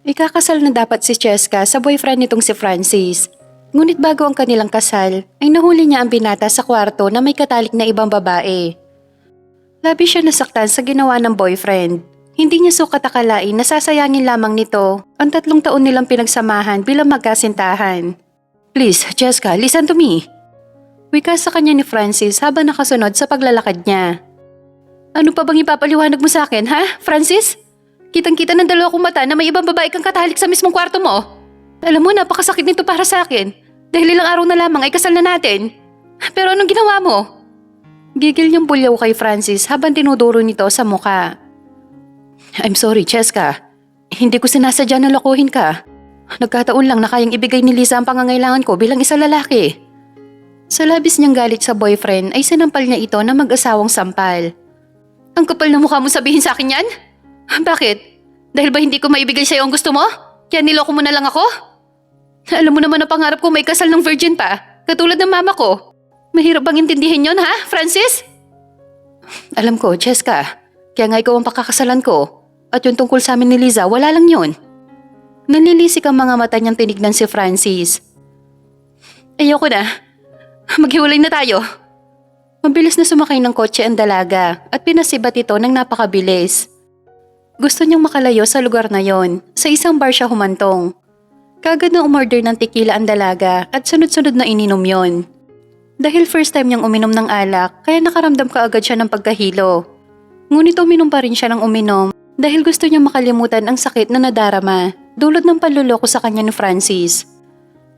Ikakasal na dapat si Cheska sa boyfriend nitong si Francis. Ngunit bago ang kanilang kasal, ay nahuli niya ang binata sa kwarto na may katalik na ibang babae. Labi siya nasaktan sa ginawa ng boyfriend. Hindi niya sukat akalain na sasayangin lamang nito ang 3 taon nilang pinagsamahan bilang magkasintahan. "Please, Cheska, listen to me." Wika sa kanya ni Francis habang nakasunod sa paglalakad niya. "Ano pa bang ipapaliwanag mo sa akin, ha, Francis? Kitang-kita ng dalawa kong mata na may ibang babae kang katahalik sa mismong kwarto mo. Alam mo, napakasakit nito para sa akin. Dahil ilang araw na lamang ay kasal na natin. Pero anong ginawa mo?" Gigil niyang bulyaw kay Francis habang tinuduro nito sa muka. "I'm sorry, Cheska. Hindi ko sinasadya na lokohin ka. Nagkataon lang na kayang ibigay ni Liza ang pangangailangan ko bilang isang lalaki." Sa labis niyang galit sa boyfriend ay sinampal niya ito na mag-asawang sampal. "Ang kapal na mukha mo sabihin sa akin yan? Bakit? Dahil ba hindi ko maibigay sa'yo ang gusto mo? Kaya niloko mo na lang ako? Alam mo naman na pangarap ko may kasal ng virgin pa, katulad ng mama ko. Mahirap bang intindihin yon, ha, Francis?" "Alam ko, Cheska. Kaya nga ikaw ang pakakasalan ko. At yung tungkol sa amin ni Liza, wala lang yun." Nalilisik ang mga mata niyang tinignan si Francis. "Ayoko na. Maghiwalay na tayo." Mabilis na sumakay ng kotse ang dalaga at pinasibat ito ng napakabilis. Gusto niyang makalayo sa lugar na yon. Sa isang bar siya humantong. Kagad na umorder ng tequila ang dalaga at sunod-sunod na ininom yon. Dahil first time niyang uminom ng alak, kaya nakaramdam kaagad siya ng pagkahilo. Ngunit uminom pa rin siya ng uminom dahil gusto niyang makalimutan ang sakit na nadarama dulot ng panluloko sa kanya ni Francis.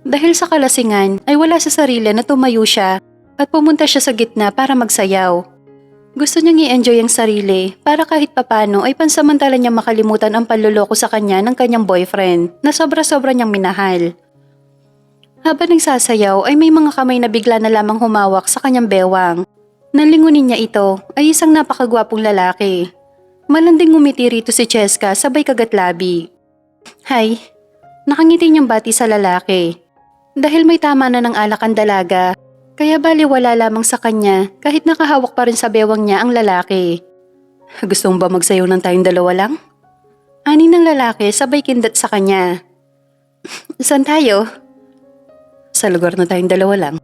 Dahil sa kalasingan ay wala sa sarili na tumayo siya at pumunta siya sa gitna para magsayaw. Gusto niyang i-enjoy ang sarili para kahit papano ay pansamantala niyang makalimutan ang panluloko sa kanya ng kanyang boyfriend na sobra-sobra niyang minahal. Habang nagsasayaw ay may mga kamay na bigla na lamang humawak sa kanyang bewang. Nalingunin niya ito ay isang napakagwapong lalaki. Malanding ngumiti rito si Cheska sabay kagatlabi. "Hi." Nakangiti niyang bati sa lalaki. Dahil may tama na ng alak ang dalaga, kaya baliwala lamang sa kanya kahit nakahawak pa rin sa bewang niya ang lalaki. "Gusto mo ba magsayaw ng tayong dalawa lang?" Ani ng lalaki sabay kindat sa kanya. "Saan tayo?" "Sa lugar na tayong dalawa lang."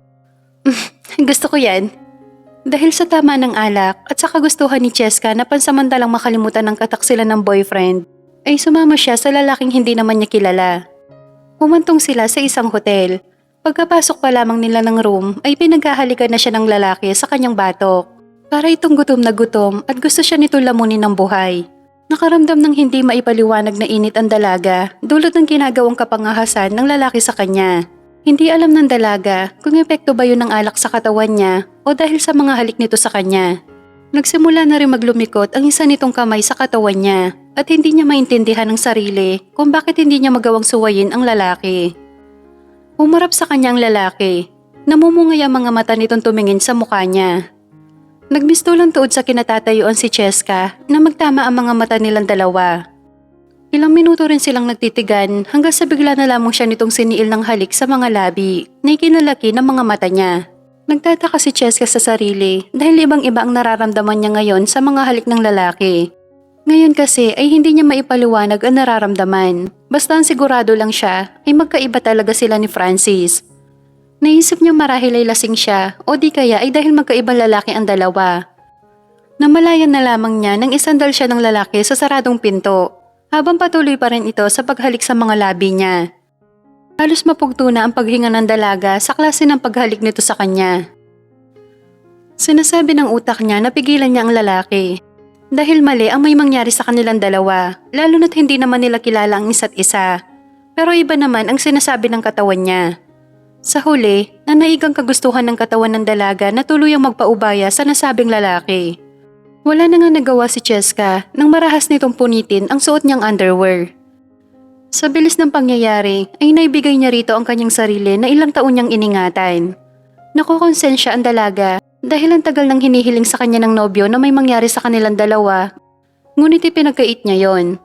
"Gusto ko yan." Dahil sa tama ng alak at sa kagustuhan ni Cheska na pansamantalang makalimutan ng kataksilan ng boyfriend, ay sumama siya sa lalaking hindi naman niya kilala. Humantong sila sa isang hotel. Pagkapasok pa lamang nila ng room ay pinaghahalikan na siya ng lalaki sa kanyang batok. Para itong gutom na gutom at gusto siya nito lamunin ng buhay. Nakaramdam ng hindi maipaliwanag na init ang dalaga dulot ng ginagawang kapangahasan ng lalaki sa kanya. Hindi alam ng dalaga kung epekto ba yun ng alak sa katawan niya o dahil sa mga halik nito sa kanya. Nagsimula na rin maglumikot ang isa nitong kamay sa katawan niya at hindi niya maintindihan ang sarili kung bakit hindi niya magawang suwayin ang lalaki. Umarap sa kanya ang lalaki. Namumungay ang mga mata nitong tumingin sa mukha niya. Nagmistulang tuod sa kinatatayuan si Cheska na magtama ang mga mata nilang dalawa. Ilang minuto rin silang nagtitigan hanggang sa bigla na lamang siya nitong siniil ng halik sa mga labi na ikinalaki ng mga mata niya. Nagtataka si Cheska sa sarili dahil ibang-iba ang nararamdaman niya ngayon sa mga halik ng lalaki. Ngayon kasi ay hindi niya maipaliwanag ang nararamdaman. Basta ang sigurado lang siya ay magkaiba talaga sila ni Francis. Naisip niya marahil ay lasing siya o di kaya ay dahil magkaibang lalaki ang dalawa. Namalayan na lamang niya nang isandal siya ng lalaki sa saradong pinto habang patuloy pa rin ito sa paghalik sa mga labi niya. Halos mapugto na ang paghinga ng dalaga sa klase ng paghalik nito sa kanya. Sinasabi ng utak niya na pigilan niya ang lalaki. Dahil mali ang may mangyari sa kanilang dalawa, lalo na't hindi naman nila kilala ang isa't isa. Pero iba naman ang sinasabi ng katawan niya. Sa huli, nanaigang kagustuhan ng katawan ng dalaga na tuluyang magpaubaya sa nasabing lalaki. Wala na nga nagawa si Cheska nang marahas nitong punitin ang suot niyang underwear. Sa bilis ng pangyayari ay naibigay niya rito ang kanyang sarili na ilang taon niyang iningatan. Nakukonsensya ang dalaga dahil ang tagal nang hinihiling sa kanya ng nobyo na may mangyari sa kanilang dalawa, ngunit ipinagkait niya yon.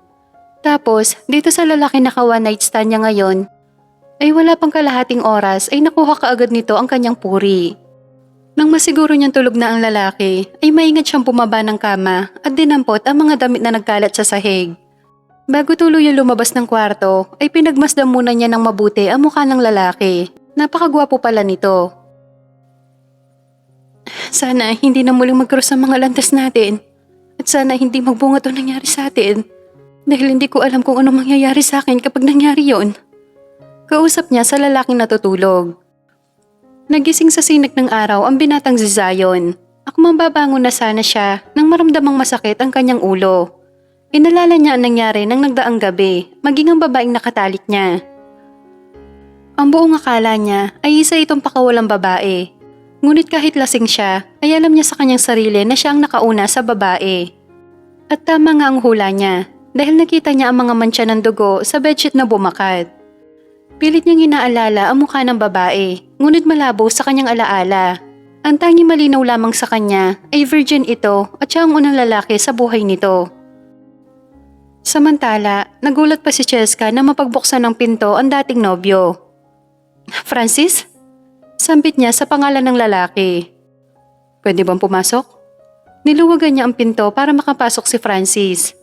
Tapos, dito sa lalaki na one night stand niya ngayon, ay wala pang kalahating oras ay nakuha kaagad nito ang kanyang puri. Nang masiguro niyang tulog na ang lalaki, ay maingat siyang bumaba ng kama at dinampot ang mga damit na nagkalat sa sahig. Bago tuluyang lumabas ng kwarto, ay pinagmasdan muna niya ng mabuti ang mukha ng lalaki. Napakagwapo pala nito. Sana hindi na muling magkrus ang mga landas natin. At sana hindi magbunga ito nangyari sa atin. Dahil hindi ko alam kung ano mangyayari sa akin kapag nangyari yon. Kausap niya sa lalaking natutulog. Nagising sa sinik ng araw ang binatang si Zion. Akmang babangon na sana siya nang maramdamang masakit ang kanyang ulo. Inalala niya ang nangyari nang nagdaang gabi, maging ang babaeng nakatalik niya. Ang buong akala niya ay isa itong pakawalang babae. Ngunit kahit lasing siya, ay alam niya sa kanyang sarili na siya ang nakauna sa babae. At tama nga ang hula niya dahil nakita niya ang mga mantsa ng dugo sa bedsheet na bumakat. Pilit niyang inaalala ang mukha ng babae, ngunit malabo sa kanyang alaala. Ang tanging malinaw lamang sa kanya ay virgin ito at siya ang unang lalaki sa buhay nito. Samantala, nagulat pa si Cheska na mapagbuksan ng pinto ang dating nobyo. Francis? Sambit niya sa pangalan ng lalaki. Pwede bang pumasok? Niluwagan niya ang pinto para makapasok si Francis.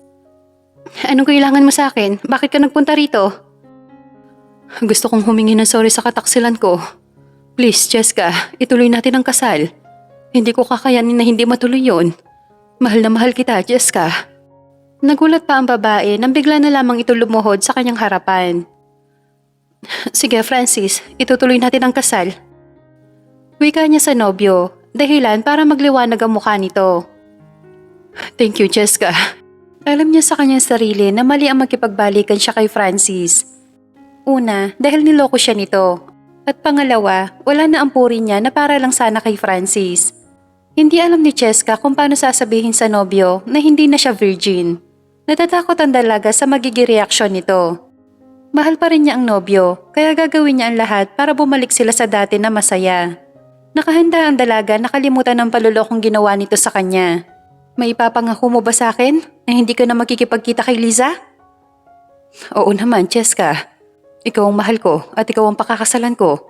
Anong kailangan mo sa akin? Bakit ka nagpunta rito? Gusto kong humingi ng sorry sa kataksilan ko. Please, Cheska, ituloy natin ang kasal. Hindi ko kakayanin na hindi matuloy yon. Mahal na mahal kita, Cheska. Nagulat pa ang babae nang bigla na lamang ito lumuhod sa kanyang harapan. Sige, Francis, itutuloy natin ang kasal. Wika niya sa nobyo, dahilan para magliwanag ang mukha nito. Thank you, Cheska. Alam niya sa kanyang sarili na mali ang makipagbalikan siya kay Francis. Una, dahil niloko siya nito. At pangalawa, wala na ang puri niya na para lang sana kay Francis. Hindi alam ni Cheska kung paano sasabihin sa nobyo na hindi na siya virgin. Natatakot ang dalaga sa magiging reaksyon nito. Mahal pa rin niya ang nobyo, kaya gagawin niya ang lahat para bumalik sila sa dati na masaya. Nakahanda ang dalaga na kalimutan ng palulokong ginawa nito sa kanya. May ipapangako mo ba sa akin na hindi ka na makikipagkita kay Liza? Oo naman, Cheska. Ikaw ang mahal ko at ikaw ang pakakasalan ko.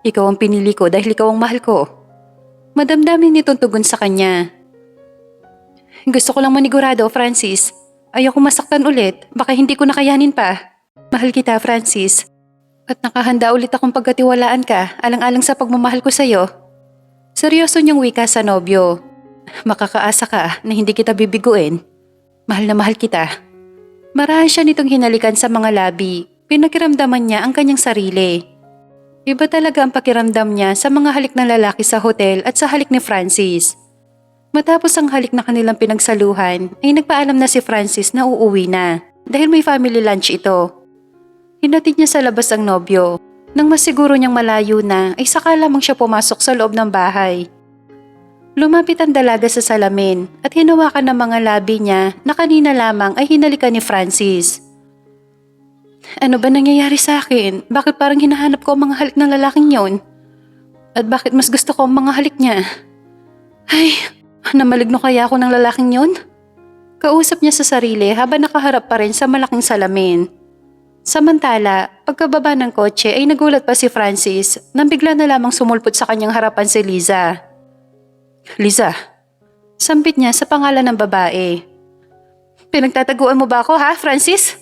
Ikaw ang pinili ko dahil ikaw ang mahal ko. Madamdamin nitong tugon sa kanya. Gusto ko lang manigurado, Francis. Ayoko masaktan ulit, baka hindi ko nakayanin pa. Mahal kita, Francis. At nakahanda ulit akong pagkatiwalaan ka alang-alang sa pagmamahal ko sa'yo. Seryoso niyang wika sa nobyo. Makakaasa ka na hindi kita bibiguin. Mahal na mahal kita. Marahan siya nitong hinalikan sa mga labi. Pinakiramdaman niya ang kanyang sarili. Iba talaga ang pakiramdam niya sa mga halik ng lalaki sa hotel at sa halik ni Francis. Matapos ang halik na kanilang pinagsaluhan, ay nagpaalam na si Francis na uuwi na dahil may family lunch ito. Hinatid niya sa labas ang nobyo. Nang masiguro niyang malayo na, ay saka lamang siya pumasok sa loob ng bahay. Lumapit ang dalaga sa salamin at hinawakan ng mga labi niya na kanina lamang ay hinalikan ni Francis. Ano ba nangyayari sa akin? Bakit parang hinahanap ko ang mga halik ng lalaking yon? At bakit mas gusto ko ang mga halik niya? Ay, namaligno kaya ako ng lalaking yon? Kausap niya sa sarili habang nakaharap pa rin sa malaking salamin. Samantala, pagkababa ng kotse ay nagulat pa si Francis nang bigla na lamang sumulpot sa kanyang harapan si Liza. Liza, sampit niya sa pangalan ng babae. Pinagtataguan mo ba ako ha, Francis?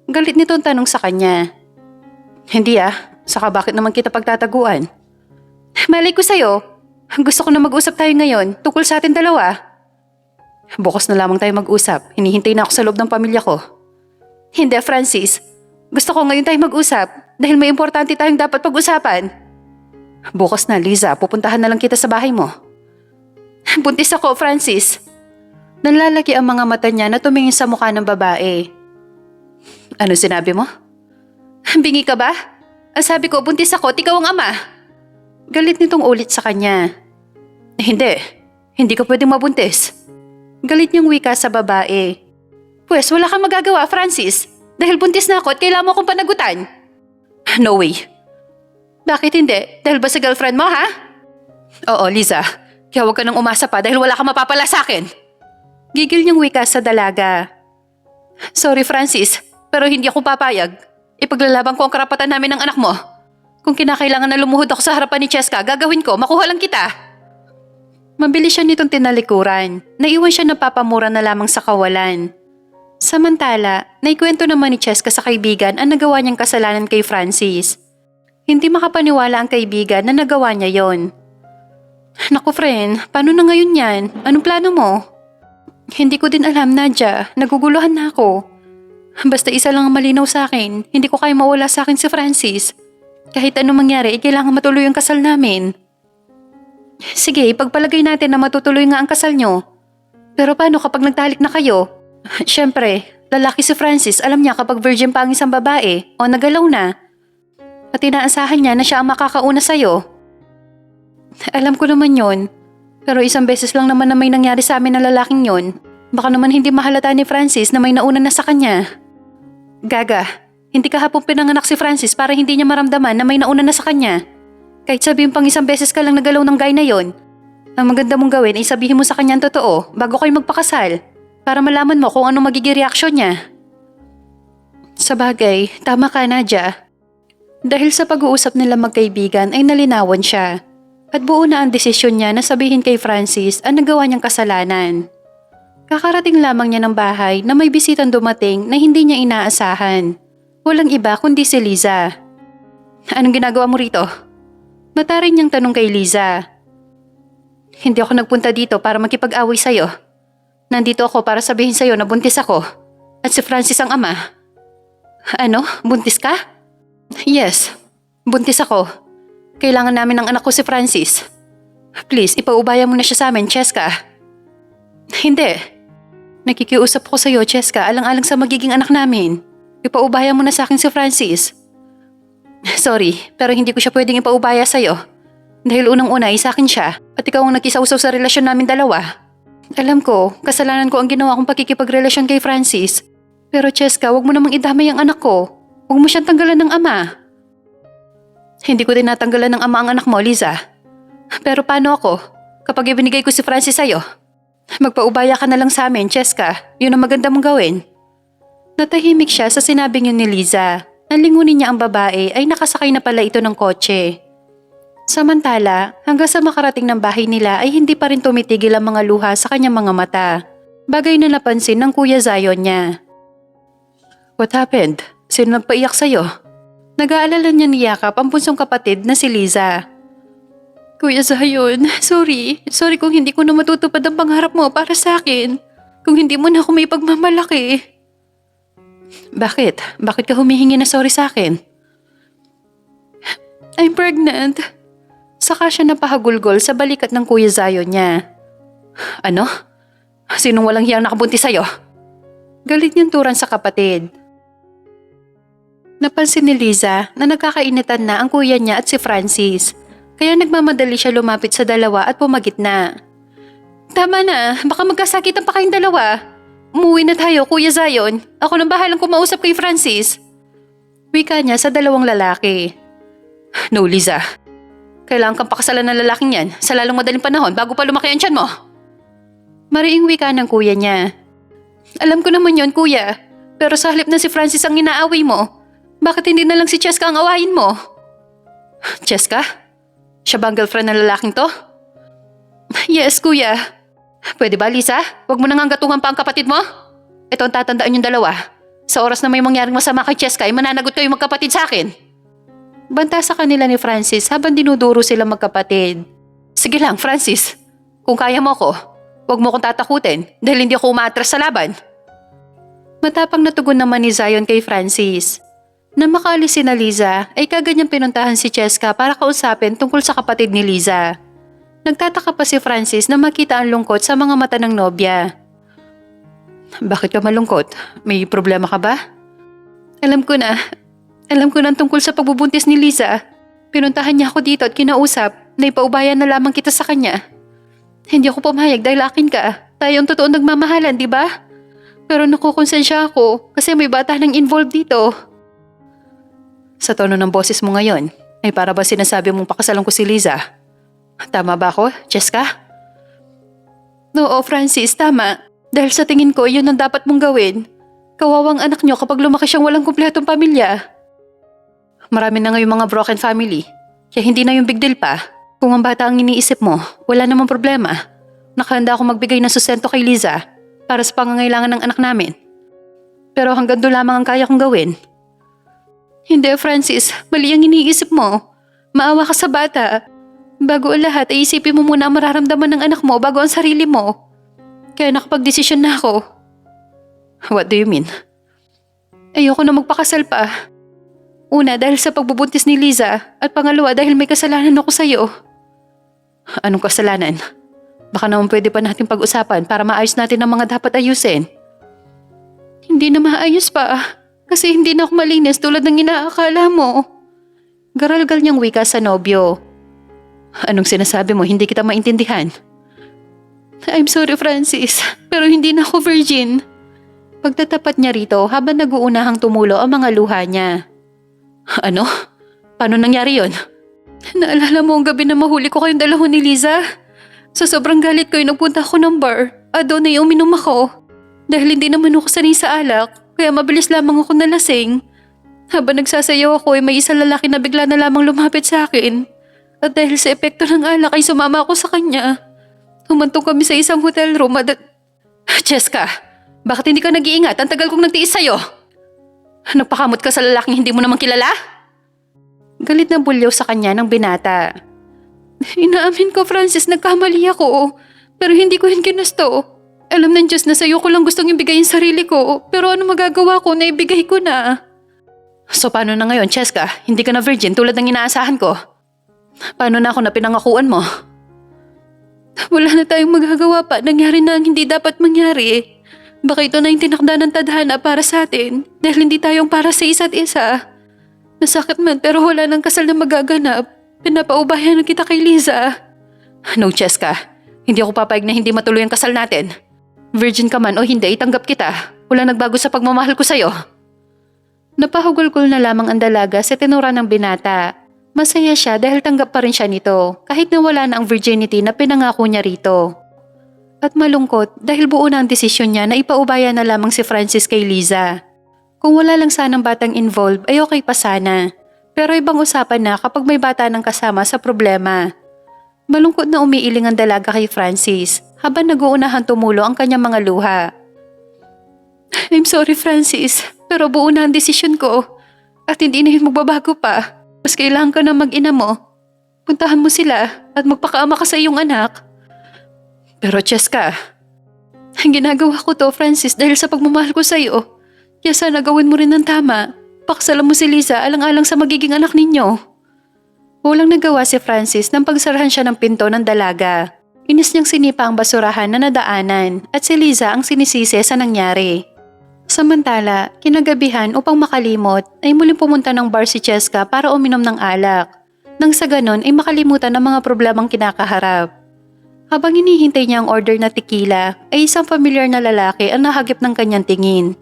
Galit nitong tanong sa kanya. Hindi saka bakit naman kita pagtataguan? Malay ko sa'yo. Gusto ko na mag-usap tayo ngayon tungkol sa atin dalawa. Bukas na lamang tayo mag-usap. Hinihintay na ako sa loob ng pamilya ko. Hindi, Francis. Gusto ko ngayon tayo mag-usap dahil may importante tayong dapat pag-usapan. Bukas na, Liza. Pupuntahan na lang kita sa bahay mo. Buntis ako, Francis. Nanlalaki ang mga mata niya na tumingin sa mukha ng babae. Ano sinabi mo? Bingi ka ba? Sabi ko, buntis ako at ikaw ang ama. Galit nitong ulit sa kanya. Hindi ka pwedeng mabuntis. Galit niyang wika sa babae. Pwes, wala kang magagawa, Francis. Dahil buntis na ako at kailangan mo akong panagutan. No way. Bakit hindi? Dahil ba sa girlfriend mo, ha? Oo, Liza. Kaya huwag ka nang umasa pa dahil wala kang mapapala sa akin. Gigil niyang wika sa dalaga. Sorry, Francis. Pero hindi ako papayag. Ipaglalaban ko ang karapatan namin ng anak mo. Kung kinakailangan na lumuhod ako sa harapan ni Cheska, gagawin ko, makuha lang kita. Mabilis siya nitong tinalikuran. Naiwan siya ng papamura na lamang sa kawalan. Samantala, naikwento naman ni Cheska sa kaibigan ang nagawa niyang kasalanan kay Francis. Hindi makapaniwala ang kaibigan na nagawa niya yon. Naku friend, paano na ngayon yan? Anong plano mo? Hindi ko din alam, Nadia. Naguguluhan na ako. Basta isa lang ang malinaw sa akin. Hindi ko kaya mawala sa akin si Francis. Kahit anong mangyari, kailangan matuloy ang kasal namin. Sige, ipagpalagay natin na matutuloy nga ang kasal nyo. Pero paano kapag nagtalik na kayo? Siyempre, lalaki si Francis, alam niya kapag virgin pa ang isang babae o nagalaw na. At inaasahan niya na siya ang makakauna sa'yo. Alam ko naman yon. Pero isang beses lang naman na may nangyari sa amin ng lalaking yon. Baka naman hindi mahalata ni Francis na may nauna na sa kanya. Gaga, hindi kahapon pinanganak si Francis para hindi niya maramdaman na may nauna na sa kanya. Kahit sabihin pang isang beses ka lang nagalaw ng guy na yon. Ang maganda mong gawin ay sabihin mo sa kanya ang totoo bago kayo magpakasal. Para malaman mo kung anong magiging reaksyon niya. Sabagay, tama ka Nadia. Dahil sa pag-uusap nila magkaibigan ay nalinawan siya. At buo na ang desisyon niya na sabihin kay Francis ang nagawa niyang kasalanan. Kakarating lamang niya ng bahay na may bisitang dumating na hindi niya inaasahan. Walang iba kundi si Liza. Anong ginagawa mo rito? Mataray niyang tanong kay Liza. Hindi ako nagpunta dito para makipag-away sa'yo. Nandito ako para sabihin sa'yo na buntis ako. At si Francis ang ama. Ano? Buntis ka? Yes, buntis ako. Kailangan namin ng anak ko si Francis. Please, ipaubaya mo na siya sa amin, Cheska. Hindi. Nakikiusap ko sa'yo, Cheska, alang-alang sa magiging anak namin. Ipaubaya mo na sa akin si Francis. Sorry, pero hindi ko siya pwedeng ipaubaya sa'yo. Dahil unang-una ay sa akin siya at ikaw ang nagkisawsaw sa relasyon namin dalawa. Alam ko, kasalanan ko ang ginawa kong pakikipagrelasyon kay Francis. Pero Cheska, wag mo namang idamay ang anak ko. Huwag mo siyang tanggalan ng ama. Hindi ko din natanggalan ng ama ang anak mo, Liza. Pero paano ako? Kapag ibinigay ko si Francis sa'yo? Magpaubaya ka na lang sa amin, Cheska. Yun ang maganda mong gawin. Natahimik siya sa sinabing yun ni Liza. Nang lingunin niya ang babae ay nakasakay na pala ito ng kotse. Samantala, hanggang sa makarating ng bahay nila ay hindi pa rin tumitigil ang mga luha sa kanyang mga mata. Bagay na napansin ng Kuya Zion niya. What happened? Sino nagpaiyak sa'yo? Nag-aalala niya niyakap ang punsong kapatid na si Liza. Kuya Zion, sorry. Sorry kung hindi ko na matutupad ang pangarap mo para sa akin. Kung hindi mo na ako may pagmamalaki. Bakit? Bakit ka humihingi na sorry sa akin? I'm pregnant. Saka siya napahagulgol sa balikat ng Kuya Zion niya. Ano? Sinong walang hiyang nakabuntis sa'yo? Galit niyang turan sa kapatid. Napansin ni Liza na nagkakainitan na ang kuya niya at si Francis. Kaya nagmamadali siya lumapit sa dalawa at pumagitna. Tama na, baka magkasakitan pa kayong dalawa. Umuwi na tayo, Kuya Zion. Ako nang bahalang kumausap kay Francis. Wika niya sa dalawang lalaki. No, Liza. Kailangan kang pakasalan ng lalaking yan sa lalong madaling panahon bago pa lumaki ang tiyan mo. Mariing wika ng kuya niya. Alam ko naman yon, kuya. Pero sa halip na si Francis ang inaaway mo, bakit hindi na lang si Cheska ang awayin mo? Cheska? Siya ba ang girlfriend ng lalaking to? Yes, kuya. Pwede ba, Lisa? Huwag mo nang hanggatungan pa ang kapatid mo? Ito ang tatandaan yung dalawa. Sa oras na may mangyaring masama kay Cheska ay mananagot kayo magkapatid sa akin. Banta sa kanila ni Francis habang dinuduro sila magkapatid. Sige lang, Francis. Kung kaya mo ako, huwag mo akong tatakutin dahil hindi ako umaatras sa laban. Matapang na tugon naman ni Zion kay Francis. Nang makaalis si Liza ay kaganyang pinuntahan si Cheska para kausapin tungkol sa kapatid ni Liza. Nagtataka pa si Francis na makita ang lungkot sa mga mata ng nobya. Bakit ka malungkot? May problema ka ba? Alam ko na tungkol sa pagbubuntis ni Liza. Pinuntahan niya ako dito at kinausap na ipaubayan na lamang kita sa kanya. Hindi ako pumayag dahil akin ka. Tayo ang totoong nagmamahalan, di ba? Pero nakukonsensya ako kasi may bata nang involved dito. Sa tono ng boses mo ngayon, ay para ba sinasabi mong pakasalan ko si Liza? Tama ba ako, Cheska? Oo, Francis, tama. Dahil sa tingin ko, yun ang dapat mong gawin. Kawawang anak niyo kapag lumaki siyang walang kumpletong pamilya. Marami na ngayong mga broken family, kaya hindi na yung big deal pa. Kung ang bata ang iniisip mo, wala namang problema. Nakahanda ako magbigay ng sustento kay Liza para sa pangangailangan ng anak namin. Pero hanggang doon lamang ang kaya kong gawin. Hindi, Francis. Mali ang iniisip mo. Maawa ka sa bata. Bago ang lahat ay isipin mo muna ang mararamdaman ng anak mo bago ang sarili mo. Kaya nakapag-desisyon na ako. What do you mean? Ayoko na magpakasal pa. Una, dahil sa pagbubuntis ni Liza. At pangalawa, dahil may kasalanan ako sa'yo. Anong kasalanan? Baka naman pwede pa natin pag-usapan para maayos natin ang mga dapat ayusin. Hindi na maayos pa. Kasi hindi na ako malinis tulad ng inaakala mo. Garalgal niyang wika sa nobyo. Anong sinasabi mo? Hindi kita maintindihan. I'm sorry, Francis. Pero hindi na ako virgin. Pagtatapat niya rito habang nag-uunahang tumulo ang mga luha niya. Ano? Paano nangyari yon? Naalala mo ang gabi na mahuli ko kayong dalawa ni Liza? Sa sobrang galit ko nagpunta ako ng bar at doon ay uminom ako. Dahil hindi naman ako sanay sa alak, kaya mabilis lamang ako nalasing. Habang nagsasayaw ako ay may isang lalaki na bigla na lamang lumapit sa akin. At dahil sa epekto ng alak ay sumama ako sa kanya. Humantong kami sa isang hotel room at... Cheska, bakit hindi ka nag-iingat? Ang tagal kong nagtiis sa'yo. Nagpakamot ka sa lalaking hindi mo naman kilala? Galit na bulyaw sa kanya ng binata. Inaamin ko, Francis, nagkamali ako. Pero hindi ko yun ginusto. Alam ng Diyos na sa'yo ko lang gustong ibigay yung sarili ko. Pero ano magagawa ko na ibigay ko na? So paano na ngayon, Cheska? Hindi ka na virgin tulad ng inaasahan ko. Paano na ako na pinangakuan mo? Wala na tayong magagawa pa. Nangyari na ang hindi dapat mangyari. Baka ito na yung tinakda ng tadhana para sa atin. Dahil hindi tayong para sa isa't isa. Nasakit man pero wala nang kasal na magaganap. Pinapaubayan na kita kay Liza. No, Cheska. Hindi ako papayag na hindi matuloy ang kasal natin. Virgin ka man o hindi, itanggap kita. Wala nagbago sa pagmamahal ko sa'yo. Napahugulgol na lamang ang dalaga sa tinura ng binata. Masaya siya dahil tanggap pa rin siya nito kahit na wala na ang virginity na pinangako niya rito. At malungkot dahil buo na ang desisyon niya na ipaubaya na lamang si Francis kay Liza. Kung wala lang sanang batang involved ay okay pa sana. Pero ibang usapan na kapag may bata ng kasama sa problema. Malungkot na umiiling ang dalaga kay Francis habang nag-uunahan tumulo ang kanyang mga luha. I'm sorry, Francis, pero buo na ang desisyon ko at hindi na yun magbabago pa. Mas kailangan ka na mag-ina mo. Puntahan mo sila at magpakaama ka sa iyong anak. Pero Cheska, ang ginagawa ko to, Francis, dahil sa pagmamahal ko sa iyo. Kaya sana gawin mo rin ng tama. Paksalan mo si Liza alang-alang sa magiging anak ninyo. Walang nagawa si Francis nang pagsarahan siya ng pinto ng dalaga. Inis niyang sinipa ang basurahan na nadaanan at si Liza ang sinisisi sa nangyari. Samantala, kinagabihan upang makalimot ay muling pumunta ng bar si Cheska para uminom ng alak. Nang sa ganon ay makalimutan ang mga problemang kinakaharap. Habang hinihintay niya ang order na tequila ay isang familiar na lalaki ang nahagip ng kanyang tingin.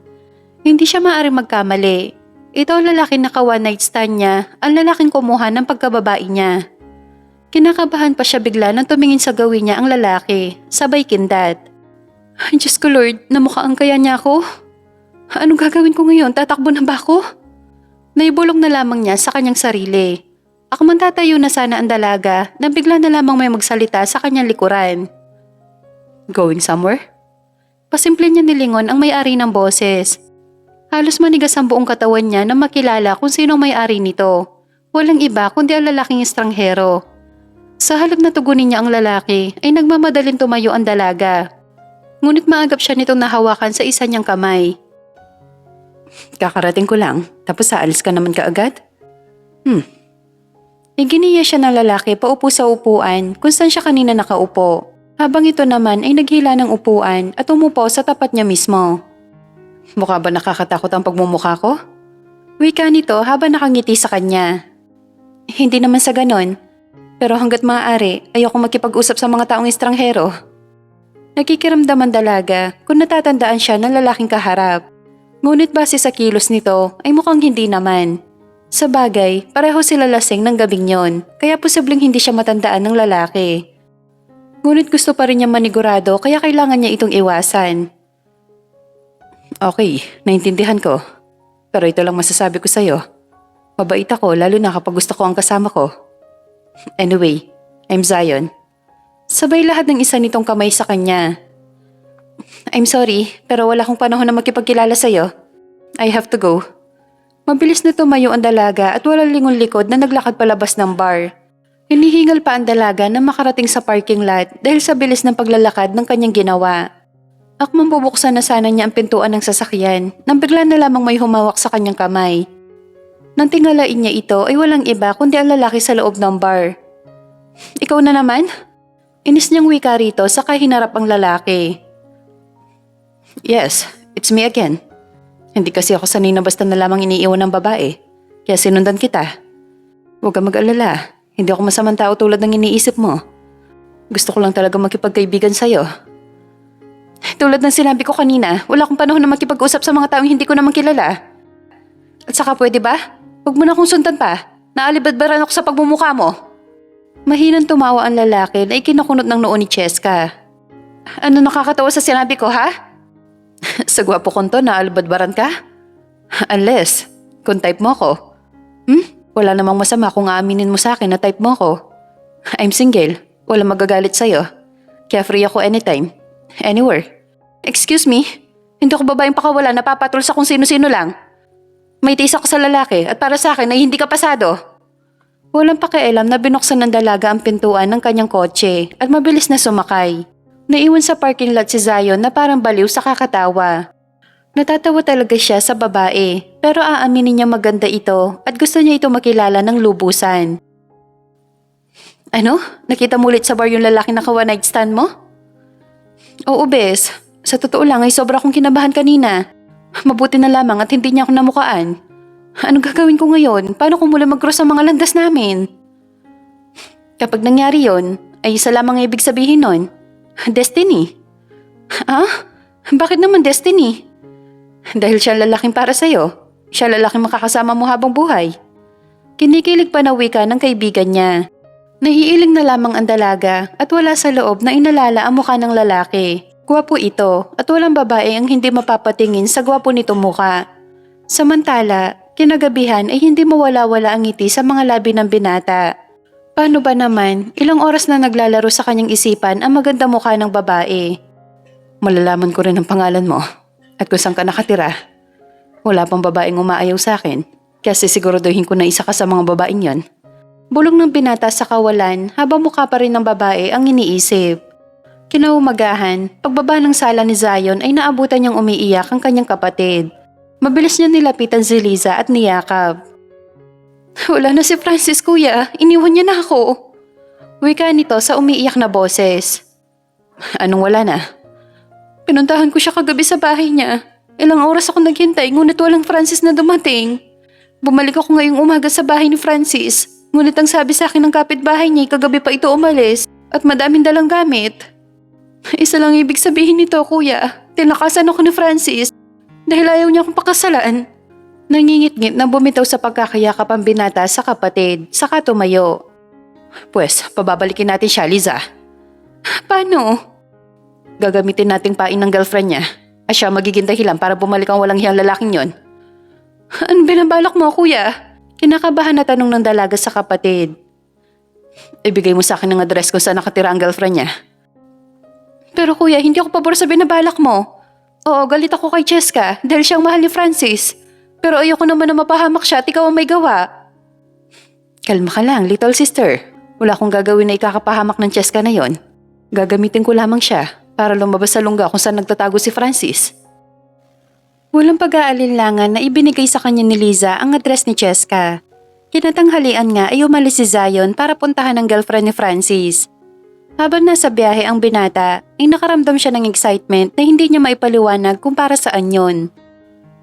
Hindi siya maaaring magkamali. Ito ang lalaking naka one night stand niya, ang lalaking kumuha ng pagkababae niya. Kinakabahan pa siya bigla nang tumingin sa gawin niya ang lalaki, sabay kindat. Ay Diyos ko Lord, namukhaan kaya niya ako? Anong gagawin ko ngayon? Tatakbo na ba ako? Naibulong na lamang niya sa kanyang sarili. Ako man tatayo na sana ang dalaga nang bigla na lamang may magsalita sa kanyang likuran. Going somewhere? Pasimple niya nilingon ang may-ari ng boses. Halos manigas ang buong katawan niya na makilala kung sino ang may-ari nito. Walang iba kundi ang lalaking estranghero. Sa halip na tugunin niya ang lalaki ay nagmamadaling tumayo ang dalaga. Ngunit maagap siya nitong nahawakan sa isa niyang kamay. Kakarating ko lang, tapos aalis ka naman kaagad? Iginiya siya ng lalaki paupo sa upuan kung saan siya kanina nakaupo. Habang ito naman ay naghila ng upuan at umupo sa tapat niya mismo. Mukha ba nakakatakot ang pagmumukha ko? Wika nito habang nakangiti sa kanya. Hindi naman sa ganon. Pero hanggat maaari, ayoko makipag-usap sa mga taong estranghero. Nakikiramdaman dalaga kung natatandaan siya ng lalaking kaharap. Ngunit base sa kilos nito ay mukhang hindi naman. Sa bagay, pareho sila lasing ng gabing yon, kaya posibleng hindi siya matandaan ng lalaki. Ngunit gusto pa rin niya manigurado kaya kailangan niya itong iwasan. Okay, naintindihan ko. Pero ito lang masasabi ko sa'yo. Mabait ako lalo na kapag gusto ko ang kasama ko. Anyway, I'm Zion. Sabay lahat ng isa nitong kamay sa kanya. I'm sorry, pero wala akong panahon na makipagkilala sa'yo. I have to go. Mabilis na tumayo ang dalaga at walang lingon likod na naglakad palabas ng bar. Hinihingal pa ang dalaga na makarating sa parking lot dahil sa bilis ng paglalakad ng kanyang ginawa. Akmang bubuksan na sana niya ang pintuan ng sasakyan nang bigla na lamang may humawak sa kanyang kamay. Nang tingalain niya ito ay walang iba kundi ang lalaki sa loob ng bar. Ikaw na naman? Inis niyang wika rito saka hinarap ang lalaki. Yes, it's me again. Hindi kasi ako sanay na basta na lamang iniiwan ng babae, kaya sinundan kita. Huwag kang mag-alala, hindi ako masamang tao tulad ng iniisip mo. Gusto ko lang talaga makipagkaibigan sa'yo. Tulad ng sinabi ko kanina, wala akong panahon na makipag-usap sa mga taong hindi ko naman kilala. At saka pwede ba? Huwag mo na akong sundan pa. Naalibadbaran ako sa pagmumukha mo. Mahinang tumawa ang lalaki na ikinakunot ng noo ni Cheska. Ano nakakatawa sa sinabi ko, ha? Sa gwapo kong to, naalibadbaran ka? Unless, kung type mo ako. Wala namang masama kung aaminin mo sa akin na type mo ako. I'm single. Walang magagalit sa'yo. Kaya free ako anytime. Anywhere. Excuse me? Hindi ako babaeng pakawala na papatol sa kung sino-sino lang. May tiis ako sa lalaki at para sa akin ay hindi ka pasado. Walang pakialam na binuksan ng dalaga ang pintuan ng kanyang kotse at mabilis na sumakay. Naiwan sa parking lot si Zion na parang baliw sa kakatawa. Natatawa talaga siya sa babae pero aaminin niya maganda ito at gusto niya ito makilala ng lubusan. Ano? Nakita mo ulit sa bar yung lalaki na one night stand mo? Oo, bes. Sa totoo lang ay sobra akong kinabahan kanina. Mabuti na lamang at hindi niya ako namukaan. Anong gagawin ko ngayon? Paano kung muli mag-cross ang mga landas namin? Kapag nangyari yon, ay isa lamang ang ibig sabihin nun. Destiny. Ah? Bakit naman destiny? Dahil siya lalaking para sa'yo. Siya lalaking makakasama mo habang buhay. Kinikilig pa na wika ng kaibigan niya. Nahiiling na lamang ang dalaga at wala sa loob na inalala ang mukha ng lalaki. Gwapo ito at walang babae ang hindi mapapatingin sa gwapo nito mukha. Samantala, kinagabihan ay hindi mawala-wala ang ngiti sa mga labi ng binata. Paano ba naman, ilang oras na naglalaro sa kanyang isipan ang maganda mukha ng babae. Malalaman ko rin ang pangalan mo at kung saan ka nakatira. Wala pang babaeng umaayaw sa akin kasi siguraduhin ko na isa ka sa mga babaeng yon. Bulong ng binata sa kawalan habang mukha pa rin ng babae ang iniisip. Kinaumagahan, pagbaba ng sala ni Zion ay naabutan niyang umiiyak ang kanyang kapatid. Mabilis niya nilapitan si Liza at niyakap. Wala na si Francis, kuya. Iniwan niya na ako. Wika nito sa umiiyak na boses. Anong wala na? Pinuntahan ko siya kagabi sa bahay niya. Ilang oras ako naghintay ngunit walang Francis na dumating. Bumalik ako ngayong umaga sa bahay ni Francis. Ngunit ang sabi sa akin ng kapitbahay niya kagabi pa ito umalis at madaming dalang gamit. Isa lang ibig sabihin nito, kuya. Tinakasan ako ni Francis dahil ayaw niya akong pakasalan. Nangingit-ngit na bumitaw sa pagkakayakap ang binata sa kapatid, saka tumayo. Pwes, pababalikin natin siya, Liza. Paano? Gagamitin nating pain ng girlfriend niya at siya magiging dahilan para bumalik ang walang hiyang lalaking yon. Ano binabalak mo, kuya? Kinakabahan na tanong ng dalaga sa kapatid. Ibigay mo sa akin ang address kung saan nakatira ang girlfriend niya. Pero kuya, hindi ako pabor sa binabalak mo. Oo, galit ako kay Cheska dahil siyang mahal ni Francis. Pero ayoko naman na mapahamak siya at ikaw ang may gawa. Kalma ka lang, little sister. Wala akong gagawin na ikakapahamak ng Cheska na yon. Gagamitin ko lamang siya para lumabas sa lungga kung saan nagtatago si Francis. Walang pag-aalinlangan na ibinigay sa kanya ni Liza ang address ni Cheska. Kinatanghalian nga ay umalis si Zion para puntahan ang girlfriend ni Francis. Habang nasa biyahe ang binata, ay nakaramdam siya ng excitement na hindi niya maipaliwanag kung para saan yon.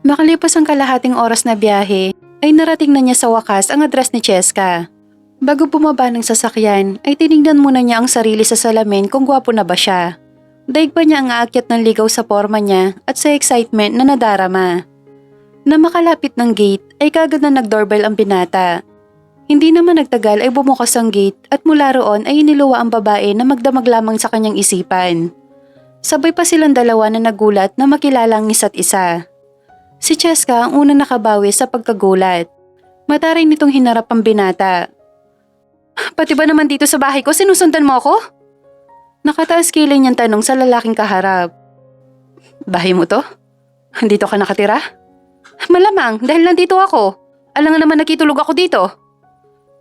Makalipas ang kalahating oras na biyahe, ay narating na niya sa wakas ang address ni Cheska. Bago bumaba ng sasakyan, ay tinignan muna niya ang sarili sa salamin kung gwapo na ba siya. Daig pa niya ang aakyat ng ligaw sa forma niya at sa excitement na nadarama. Na makalapit ng gate, ay kagad na nag-doorbell ang binata. Hindi naman nagtagal ay bumukas ang gate at mula roon ay iniluwa ang babae na magdamag lamang sa kanyang isipan. Sabay pa silang dalawa na nagulat na makilala ang isa't isa. Si Cheska ang unang nakabawi sa pagkagulat. Mataray nitong hinarap ang binata. Pati ba naman dito sa bahay ko sinusundan mo ako? Nakataas kilay niyang tanong sa lalaking kaharap. Bahay mo to? Dito ka nakatira? Malamang dahil nandito ako. Alangan naman nakitulog ako dito.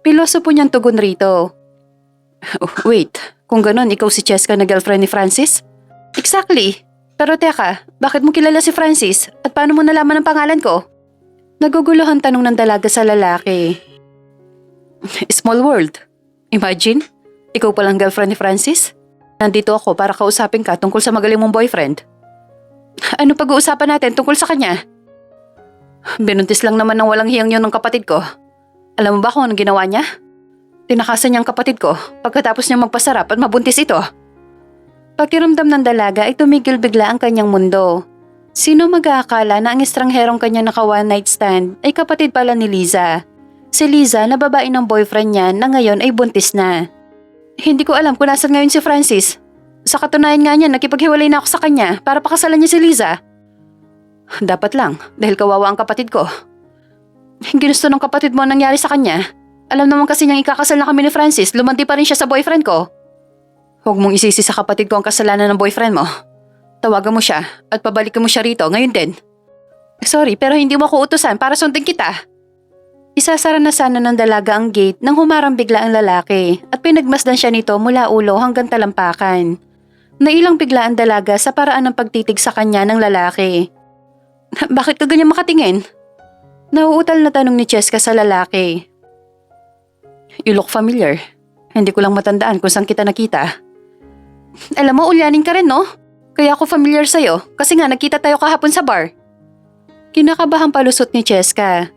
Piloso po niyang tugon rito. Oh, wait, kung ganon ikaw si Cheska na girlfriend ni Francis? Exactly. Pero teka, bakit mo kilala si Francis at paano mo nalaman ang pangalan ko? Naguguluhan tanong ng dalaga sa lalaki. Small world. Imagine, ikaw palang girlfriend ni Francis? Nandito ako para kausapin ka tungkol sa magaling mong boyfriend. Ano pag-uusapan natin tungkol sa kanya? Binuntis lang naman ng walang hiyang yun ng kapatid ko. Alam mo ba kung anong ginawa niya? Tinakasan niya ang kapatid ko pagkatapos niya magpasarap at mabuntis ito. Pakiramdam ng dalaga ay tumigil bigla ang kanyang mundo. Sino mag-aakala na ang estrangherong kanya naka one night stand ay kapatid pala ni Liza? Si Liza na babae ng boyfriend niya na ngayon ay buntis na. Hindi ko alam kung nasan ngayon si Francis. Sa katunayan nga niya nakipaghiwalay na ako sa kanya para pakasalan niya si Liza. Dapat lang dahil kawawa ang kapatid ko. Ginusto ng kapatid mo ang nangyari sa kanya. Alam naman kasi niyang ikakasal na kami ni Francis, lumanti pa rin siya sa boyfriend ko. Huwag mong isisi sa kapatid ko ang kasalanan ng boyfriend mo. Tawagan mo siya at pabalikan mo siya rito ngayon din. Sorry pero hindi mo ako utusan para sundin kita. Isasara na sana ng dalaga ang gate nang humarang bigla ang lalaki at pinagmasdan siya nito mula ulo hanggang talampakan. Nailang bigla ang dalaga sa paraan ng pagtitig sa kanya ng lalaki. Bakit ka ganyan makatingin? Nauutal na tanong ni Cheska sa lalaki. You look familiar. Hindi ko lang matandaan kung saan kita nakita. Alam mo, ulyanin ka rin no? Kaya ako familiar sa'yo kasi nga nakita tayo kahapon sa bar. Kinakabahang palusot ni Cheska.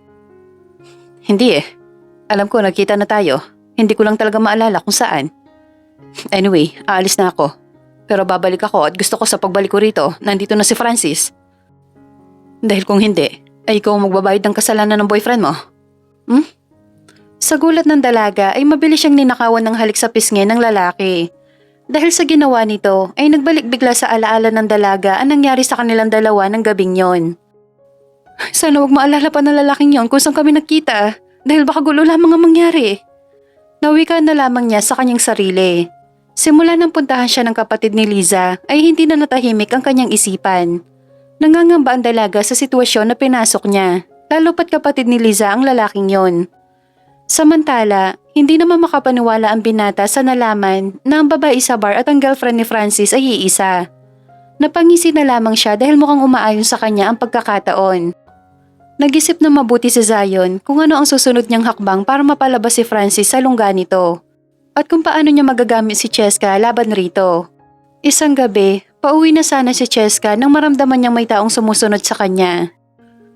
Hindi eh. Alam ko nakita na tayo. Hindi ko lang talaga maalala kung saan. Anyway, aalis na ako. Pero babalik ako at gusto ko sa pagbalik ko rito, nandito na si Francis. Dahil kung hindi, ay ikaw magbabayad ng kasalanan ng boyfriend mo. Sa gulat ng dalaga ay mabilis siyang ninakawan ng halik sa pisngi ng lalaki. Dahil sa ginawa nito ay nagbalik bigla sa alaala ng dalaga ang nangyari sa kanilang dalawa ng gabing yon. Sana wag maalala pa ng lalaking yon kung saan kami nagkita dahil baka gulo lamang ang mangyari. Nawika na lamang niya sa kanyang sarili. Simula nang puntahan siya ng kapatid ni Liza ay hindi na natahimik ang kanyang isipan. Nangangamba ang dalaga sa sitwasyon na pinasok niya, lalo pat kapatid ni Liza ang lalaking yon. Samantala, hindi naman makapaniwala ang binata sa nalaman na ang babae sa bar at ang girlfriend ni Francis ay iisa. Napangisi na lamang siya dahil mukhang umaayon sa kanya ang pagkakataon. Nag-isip na mabuti si Zion kung ano ang susunod niyang hakbang para mapalabas si Francis sa lungga nito. At kung paano niya magagamit si Cheska laban rito. Isang gabi, pauwi na sana si Cheska nang maramdaman niyang may taong sumusunod sa kanya.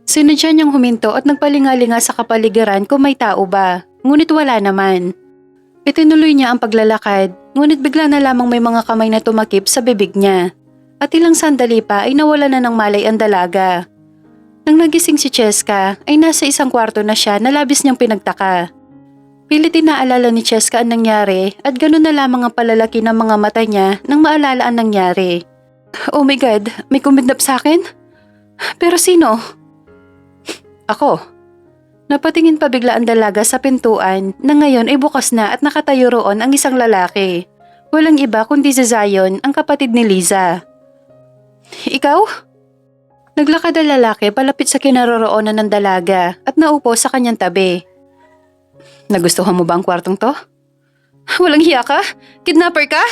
Sinadya niyang huminto at nagpalingalinga sa kapaligiran kung may tao ba, ngunit wala naman. Itinuloy niya ang paglalakad, ngunit bigla na lamang may mga kamay na tumakip sa bibig niya. At ilang sandali pa ay nawala na ng malay ang dalaga. Nang nagising si Cheska ay nasa isang kwarto na siya na labis niyang pinagtaka. Pilit inaalala ni Cheska ang nangyari at ganoon na lamang ang palalaki ng mga mata niya nang maalala ang nangyari. Oh my God, may kumidnap sa akin? Pero sino? Ako. Napatingin pa bigla ang dalaga sa pintuan na ngayon ay bukas na at nakatayo roon ang isang lalaki. Walang iba kundi si Zion, ang kapatid ni Liza. Ikaw? Naglakad ang lalaki palapit sa kinaroroonan ng dalaga at naupo sa kanyang tabi. Nagustuhan mo ba ang kwartong to? Walang hiya ka? Kidnapper ka?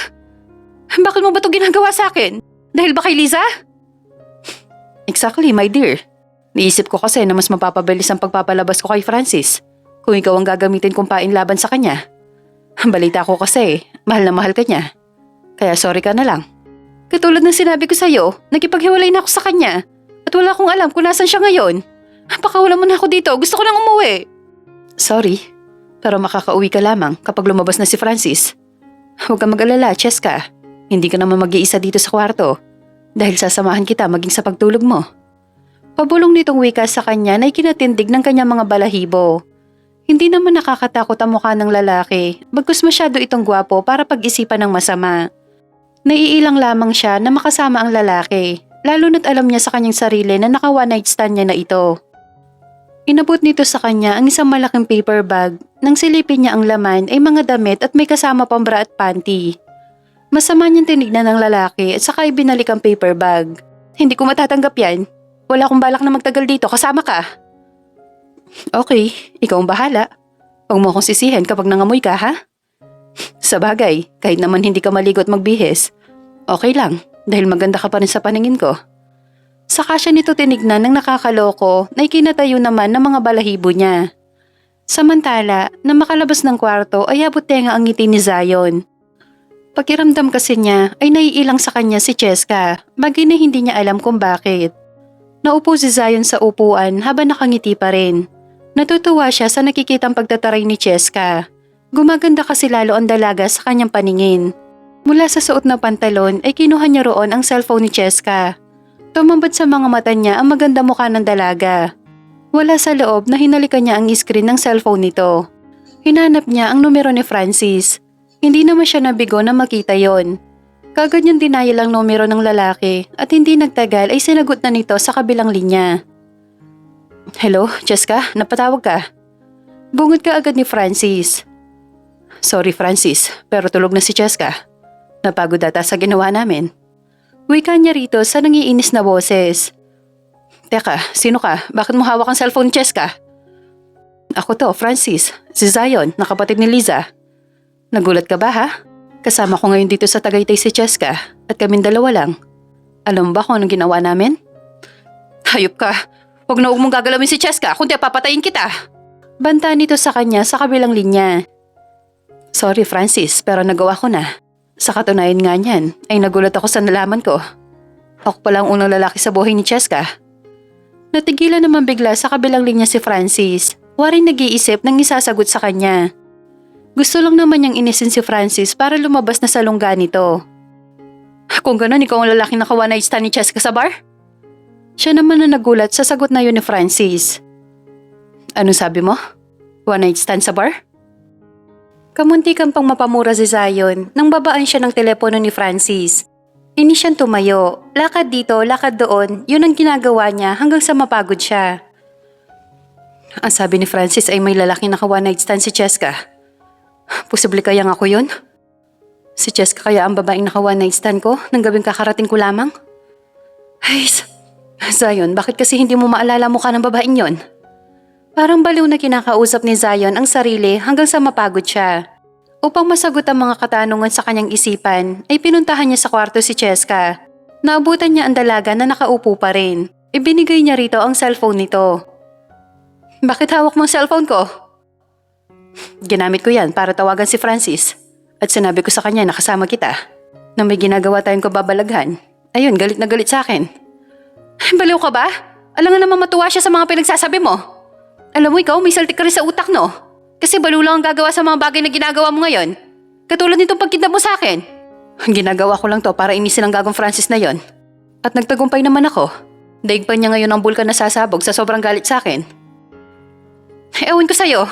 Bakit mo ba ito ginagawa sa akin? Dahil ba kay Liza? Exactly, my dear. Niisip ko kasi na mas mapapabilis ang pagpapalabas ko kay Francis kung ikaw ang gagamitin kong pain laban sa kanya. Balita ko kasi, mahal na mahal ka niya. Kaya sorry ka na lang. Katulad ng sinabi ko sa'yo, nakipaghiwalay na ako sa kanya at wala akong alam kung nasan siya ngayon. Pakawala mo na ako dito, gusto ko nang umuwi. Sorry, pero makakauwi ka lamang kapag lumabas na si Francis. Huwag kang mag-alala, Cheska. Hindi ka naman mag-iisa dito sa kwarto dahil sasamahan kita maging sa pagtulog mo. Pabulong nitong wika sa kanya na ikinatindig ng kanyang mga balahibo. Hindi naman nakakatakot ang mukha ng lalaki, bagkus masyado itong gwapo para pag-isipan ng masama. Naiilang lamang siya na makasama ang lalaki, lalo na't alam niya sa kanyang sarili na naka one night stand niya na ito. Inabot nito sa kanya ang isang malaking paper bag, nang silipin niya ang laman ay mga damit at may kasama pang bra at panty. Masama niyang tinignan ng lalaki at saka ibinalik ang paper bag. Hindi ko matatanggap yan. Wala akong balak na magtagal dito, kasama ka. Okay, ikaw ang bahala. Huwag mo akong sisihin kapag nangamoy ka, ha? Sa bagay, kahit naman hindi ka maligo at magbihis, okay lang dahil maganda ka pa rin sa paningin ko. Saka siya nito tinignan ng nakakaloko na ikinatayo naman ng mga balahibo niya. Samantala, na makalabas ng kwarto ay abot tenga ang ngiti ni Zion. Pakiramdam kasi niya ay naiilang sa kanya si Cheska, bagay na hindi niya alam kung bakit. Naupo si Zion sa upuan habang nakangiti pa rin. Natutuwa siya sa nakikitang pagtataray ni Cheska. Gumaganda kasi lalo ang dalaga sa kanyang paningin. Mula sa suot na pantalon ay kinuha niya roon ang cellphone ni Cheska. Tumambad sa mga mata niya ang maganda mukha ng dalaga. Wala sa loob na hinalikan niya ang screen ng cellphone nito. Hinanap niya ang numero ni Francis. Hindi naman siya nabigo na makita yon. Kagad niyang dinayal ang numero ng lalaki at hindi nagtagal ay sinagot na nito sa kabilang linya. Hello, Cheska, napatawag ka. Bungod ka agad ni Francis. Sorry Francis, pero tulog na si Cheska. Napagod ata sa ginawa namin. Wika niya rito sa nangiinis na boses. Teka, sino ka? Bakit mo hawak ang cellphone ni Cheska? Ako to, Francis. Si Zion, nakapatid ni Liza. Nagulat ka ba ha? Kasama ko ngayon dito sa Tagaytay si Cheska at kaming dalawa lang. Alam mo ba kung anong ginawa namin? Hayop ka! Huwag na huwag mong gagalawin si Cheska kundi papatayin kita! Banta nito sa kanya sa kabilang linya. Sorry Francis, pero nagawa ko na. Sa katunayan nga niyan, ay nagulat ako sa nalaman ko. Ako pala ang unang lalaki sa buhay ni Cheska. Natigilan naman bigla sa kabilang linya si Francis. Waring nag-iisip ng isasagot sa kanya. Gusto lang naman niyang inisin si Francis para lumabas na sa lungga nito. Kung gano'n, ikaw ang lalaking naka-one night stand ni Cheska sa bar? Siya naman na nagulat sa sagot na yun ni Francis. Anong sabi mo? One night stand sa bar? Kamuntikan pang mapamura si Zion nang babaan siya ng telepono ni Francis. Inis siyang tumayo, lakad dito, lakad doon, yun ang ginagawa niya hanggang sa mapagod siya. Ang sabi ni Francis ay may lalaking naka one night stand si Cheska. Posible kayang ako yun? Si Cheska kaya ang babaeng naka one night stand ko nang gabing kakarating ko lamang? Ay, Zion, bakit kasi hindi mo maalala mukha ng babaeng yon? Parang baliw na kinakausap ni Zion ang sarili hanggang sa mapagod siya. Upang masagot ang mga katanungan sa kanyang isipan, ay pinuntahan niya sa kwarto si Cheska. Naabutan niya ang dalaga na nakaupo pa rin. Ibinigay niya rito ang cellphone nito. Bakit hawak mo ang cellphone ko? Ginamit ko yan para tawagan si Francis. At sinabi ko sa kanya na kasama kita. Na may ginagawa tayong kababalaghan. Ayun, galit na galit sa akin. Baliw ka ba? Alam nga naman matuwa siya sa mga pinagsasabi mo. Alam mo ikaw, may saltik ka rin sa utak no? Kasi baliw lang ang gagawa sa mga bagay na ginagawa mo ngayon. Katulad nitong pagkidnap mo sa akin. Ginagawa ko lang to para inisin ang gagong Francis na yon. At nagtagumpay naman ako. Daig pa niya ngayon ang bulkan na sasabog sa sobrang galit sa akin. Ewan ko sa'yo.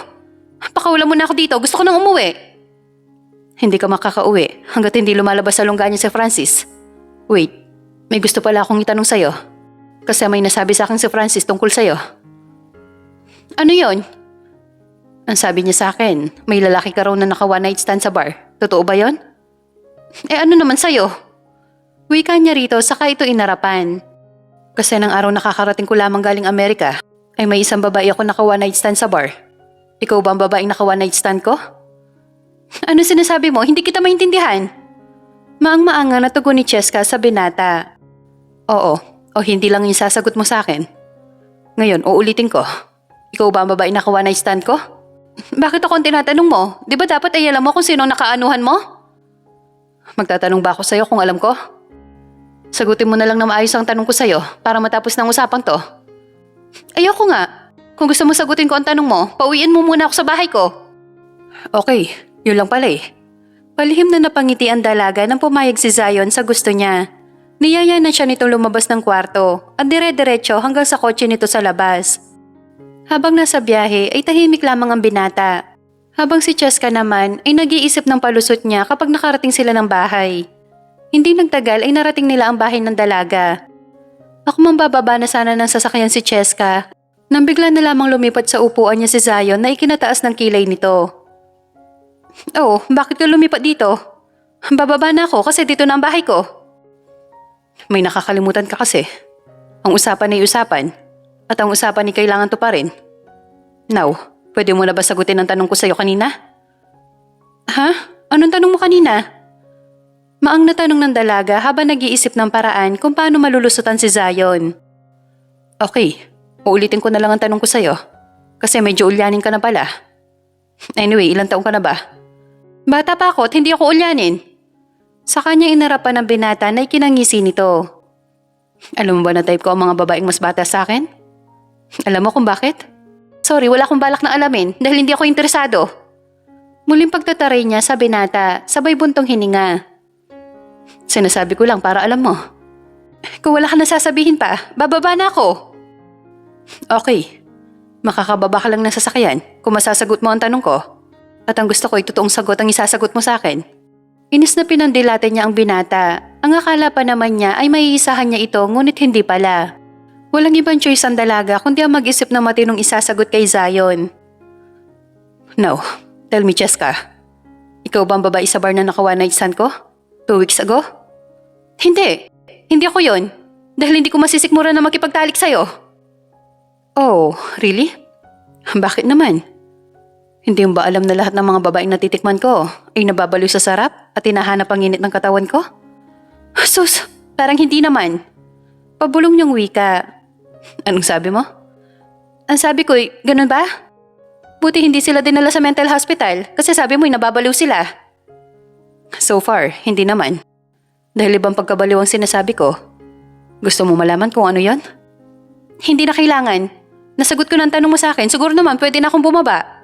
Pakawala mo na ako dito, gusto ko nang umuwi. Hindi ka makakauwi hanggat hindi lumalabas sa lungga niya si Francis. Wait, may gusto pala akong itanong sa'yo. Kasi may nasabi sa akin si Francis tungkol sa'yo. Ano yon? Ang sabi niya sa akin, may lalaki ka raw na naka one night stand sa bar. Totoo ba yon? Ano naman sa'yo? Wika niya rito saka ito inarapan. Kasi nang araw nakakarating ko lamang galing Amerika, ay may isang babae ako naka one night stand sa bar. Ikaw ba ang babaeng naka one night stand ko? Ano sinasabi mo? Hindi kita maintindihan. Maang-maanga na tugon ni Cheska sa binata. Oo, o hindi lang yung sasagot mo sa akin. Ngayon, uulitin ko. Ikaw ba ang babae naka one night stand ko? Bakit ako ang tinatanong mo? Di ba dapat ay alam mo kung sino nakaanuhan mo? Magtatanong ba ako sa'yo kung alam ko? Sagutin mo na lang na maayos ang tanong ko sa'yo para matapos ng usapang to. Ayoko nga. Kung gusto mo sagutin ko ang tanong mo, pauwiin mo muna ako sa bahay ko. Okay, yun lang pala eh. Palihim na napangiti ang dalaga nang pumayag si Zion sa gusto niya. Niyaya na siya nitong lumabas ng kwarto at dire-diretso hanggang sa kotse nito sa labas. Habang nasa biyahe ay tahimik lamang ang binata. Habang si Cheska naman ay nag-iisip ng palusot niya kapag nakarating sila ng bahay. Hindi nagtagal ay narating nila ang bahay ng dalaga. Ako mang bababa na sana ng sasakyan si Cheska nang bigla na lamang lumipat sa upuan niya si Zion na ikinataas ng kilay nito. Oh, bakit ka lumipat dito? Bababa na ako kasi dito na ang bahay ko. May nakakalimutan ka kasi. Ang usapan ay usapan. At ang usapan ay kailangan to pa rin. Now, pwede mo na ba sagutin ang tanong ko sa'yo kanina? Ha? Anong tanong mo kanina? Maang na tanong ng dalaga habang nag-iisip ng paraan kung paano malulusutan si Zion. Okay, uulitin ko na lang ang tanong ko sa'yo. Kasi medyo ulyanin ka na pala. Anyway, ilang taong ka na ba? Bata pa ako at hindi ako ulyanin. Sa kanya inarapan ng binata na ikinangisi nito. Alam mo ba na type ko ang mga babaeng mas bata sa akin? Alam mo kung bakit? Sorry, wala akong balak na alamin dahil hindi ako interesado. Muling pagtataray niya sa binata, sabay buntong hininga. Sinasabi ko lang para alam mo. Kung wala ka na sasabihin pa, bababa na ako. Okay, makakababa ka lang ng sasakyan kung masasagot mo ang tanong ko. At ang gusto ko ay totoong sagot ang isasagot mo sa akin. Inis na pinandilate niya ang binata. Ang akala pa naman niya ay maiisahan niya ito ngunit hindi pala. Walang ibang choice ang dalaga kundi ang mag-isip na matinong isasagot kay Zion. Now, tell me Cheska, ikaw ba ang babae sa bar na naka-one night stand ko? 2 weeks ago? Hindi. Hindi ako yon. Dahil hindi ko masisikmura na makipagtalik sa'yo. Oh, really? Bakit naman? Hindi mo ba alam na lahat ng mga babaeng natitikman ko ay nababaliw sa sarap at hinahanap ang init ng katawan ko? Sus, parang hindi naman. Pabulong niyang wika. Anong sabi mo? Ang sabi ko, ganun ba? Buti hindi sila dinala sa mental hospital kasi sabi mo nababaliw sila. So far, hindi naman. Dahil ibang pagkabaliw ang sinasabi ko. Gusto mo malaman kung ano yon? Hindi na kailangan. Nasagot ko ng tanong mo sa akin, siguro naman pwede na akong bumaba.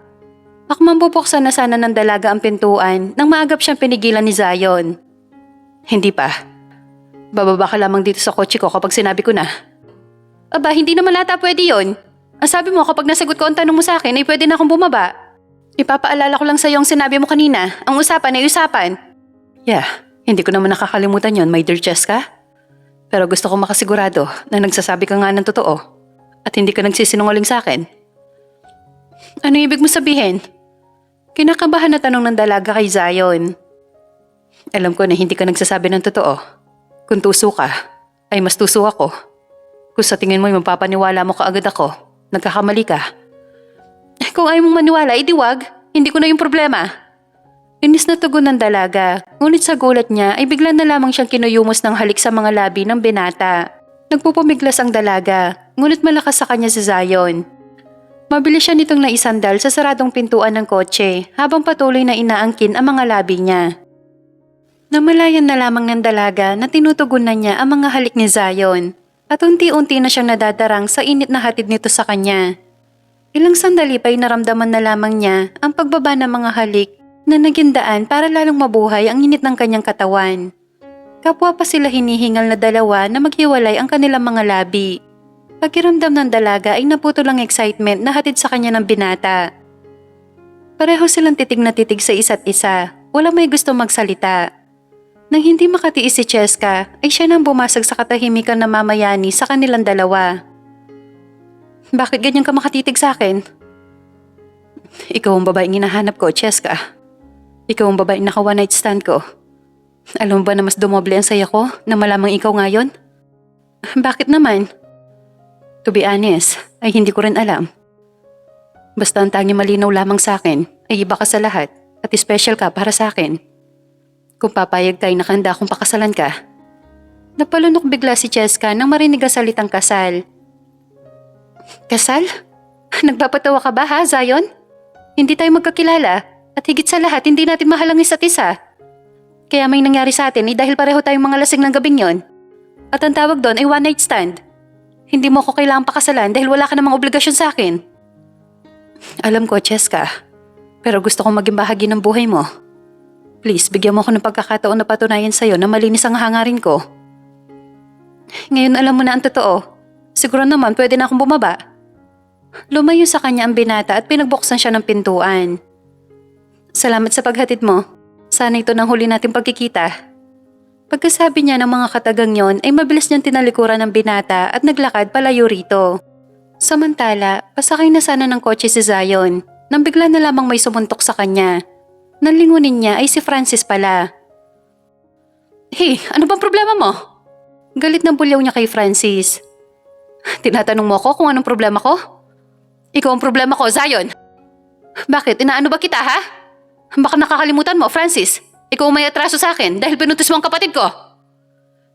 Akmang bubuksan na sana ng dalaga ang pintuan nang maagap siyang pinigilan ni Zion. Hindi pa. Bababa ka lamang dito sa kotse ko kapag sinabi ko na. Aba, hindi naman ata pwede yon. Ang sabi mo kapag nasagot ko ang tanong mo sa akin ay pwede na akong bumaba. Ipapaalala ko lang sa iyo ang sinabi mo kanina. Ang usapan ay usapan. Yeah, hindi ko naman nakakalimutan yon, my dear Cheska. Pero gusto ko makasigurado na nagsasabi ka nga ng totoo at hindi ka nagsisinungaling sa akin. Ano ibig mo sabihin? Kinakabahan na tanong ng dalaga kay Zion. Alam ko na hindi ka nagsasabi ng totoo. Kung tuso ka, ay mas tuso ako. Kung sa tingin mo ay mapapaniwala mo kaagad ako, nagkakamali ka. Kung ayaw mong maniwala, wag. Hindi ko na yung problema. Inis na tugon ng dalaga, ngunit sa gulat niya ay bigla na lamang siyang kinuyumos ng halik sa mga labi ng binata. Nagpupumiglas ang dalaga, ngunit malakas sa kanya si Zion. Mabilis siya nitong naisandal sa saradong pintuan ng kotse habang patuloy na inaangkin ang mga labi niya. Namalayan na lamang ng dalaga na tinutugunan niya ang mga halik ni Zion at unti-unti na siyang nadadarang sa init na hatid nito sa kanya. Ilang sandali pa'y naramdaman na lamang niya ang pagbaba ng mga halik na naging daan para lalong mabuhay ang init ng kanyang katawan. Kapwa pa sila hinihingal na dalawa na maghiwalay ang kanilang mga labi. Pakiramdam ng dalaga ay naputol ang excitement na hatid sa kanya ng binata. Pareho silang titig na titig sa isa't isa, walang may gusto magsalita. Nang hindi makatiis si Cheska, ay siya nang bumasag sa katahimikan na mamayani sa kanilang dalawa. Bakit ganyan ka makatitig sa akin? Ikaw ang babaeng hinahanap ko, Cheska. Ikaw ang babaeng naka one night stand ko. Alam mo ba na mas dumoble ang saya ko na malamang ikaw ngayon? Bakit naman? To be honest, ay hindi ko rin alam. Basta ang tanging malinaw lamang sa akin ay iba ka sa lahat at special ka para sa akin. Kung papayag ka'y nakahanda akong pakasalan ka. Napalunok bigla si Cheska nang marinig ang salitang kasal. Kasal? Nagpapatawa ka ba ha, Zion? Hindi tayo magkakilala at higit sa lahat hindi natin mahal ang isa't isa. Kaya may nangyari sa atin ay dahil pareho tayong mga lasing ng gabing yon. At ang tawag doon ay one night stand. Hindi mo ako kailangang pakasalan dahil wala ka namang obligasyon sa akin. Alam ko, Cheska. Pero gusto kong maging bahagi ng buhay mo. Please, bigyan mo ako ng pagkakataon na patunayan sa'yo na malinis ang hangarin ko. Ngayon alam mo na ang totoo. Siguro naman pwede na akong bumaba. Lumayo sa kanya ang binata at pinagbuksan siya ng pintuan. Salamat sa paghatid mo. Sana ito nang huli nating pagkikita. Pagkasabi niya ng mga katagang yon ay mabilis niyang tinalikuran ng binata at naglakad palayo rito. Samantala, pasakay na sana ng kotse si Zion nang bigla na lamang may sumuntok sa kanya. Nang lingunin niya ay si Francis pala. Hey, ano bang problema mo? Galit na bulyaw niya kay Francis. Tinatanong mo ko kung anong problema ko? Ikaw ang problema ko, Zion. Bakit? Inaano ba kita, ha? Baka nakakalimutan mo, Francis. Ikaw ang may atraso sa akin dahil pinuntos mo ang kapatid ko.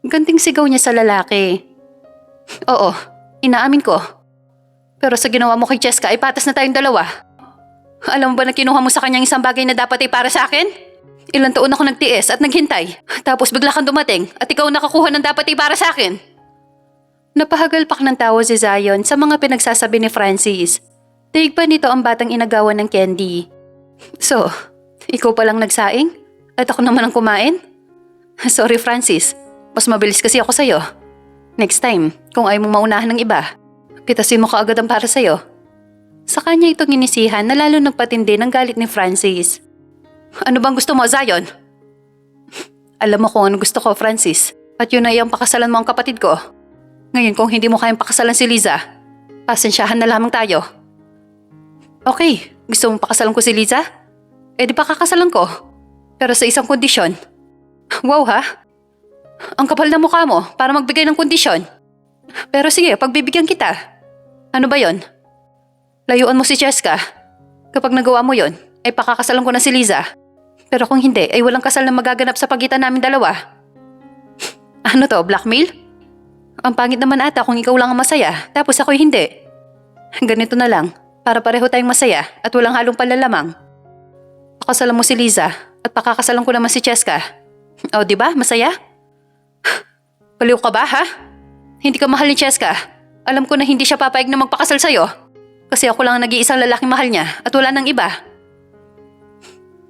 Ganting sigaw niya sa lalaki. Oo, inaamin ko. Pero sa ginawa mo kay Cheska ay patas na tayong dalawa. Alam mo ba na kinuha mo sa kanyang isang bagay na dapat ay para sa akin? Ilang taon ako nagtiis at naghintay. Tapos bigla kang dumating at ikaw nakakuha ng dapat ay para sa akin. Napahagalpak ng tawa si Zion sa mga pinagsasabi ni Francis. Daig pa nito ang batang inagawan ng candy. So, ikaw palang nagsaing? At ako naman ang kumain? Sorry Francis, mas mabilis kasi ako sa'yo. Next time, kung ayaw mong maunahan ng iba, pitasin mo kaagad ang para sa'yo. Sa kanya itong inisihan na lalo nagpatindi ng galit ni Francis. Ano bang gusto mo, Zion? Alam mo kung ano gusto ko, Francis. At yun ay ang pakasalan mo ang kapatid ko. Ngayon kung hindi mo kayang pakasalan si Liza, pasensyahan na lamang tayo. Okay, gusto mong pakasalan ko si Liza? Eh di pa kakasalan ko. Pero sa isang kondisyon. Wow ha? Ang kapal na mukha mo para magbigay ng kondisyon. Pero sige, pagbibigyan kita. Ano ba yon? Layuan mo si Cheska. Kapag nagawa mo yon, ay pakakasalan ko na si Liza. Pero kung hindi, ay walang kasal na magaganap sa pagitan namin dalawa. Ano to, blackmail? Ang pangit naman ata kung ikaw lang ang masaya, tapos ako'y hindi. Ganito na lang. Para pareho tayong masaya at walang halong palalamang. Pakasalan mo si Liza at pakakasalan ko naman si Cheska. O, di ba? Masaya? Baliw ka ba, ha? Hindi ka mahal ni Cheska. Alam ko na hindi siya papayag na magpakasal sa'yo. Kasi ako lang ang nag-iisang lalaking mahal niya at wala nang iba.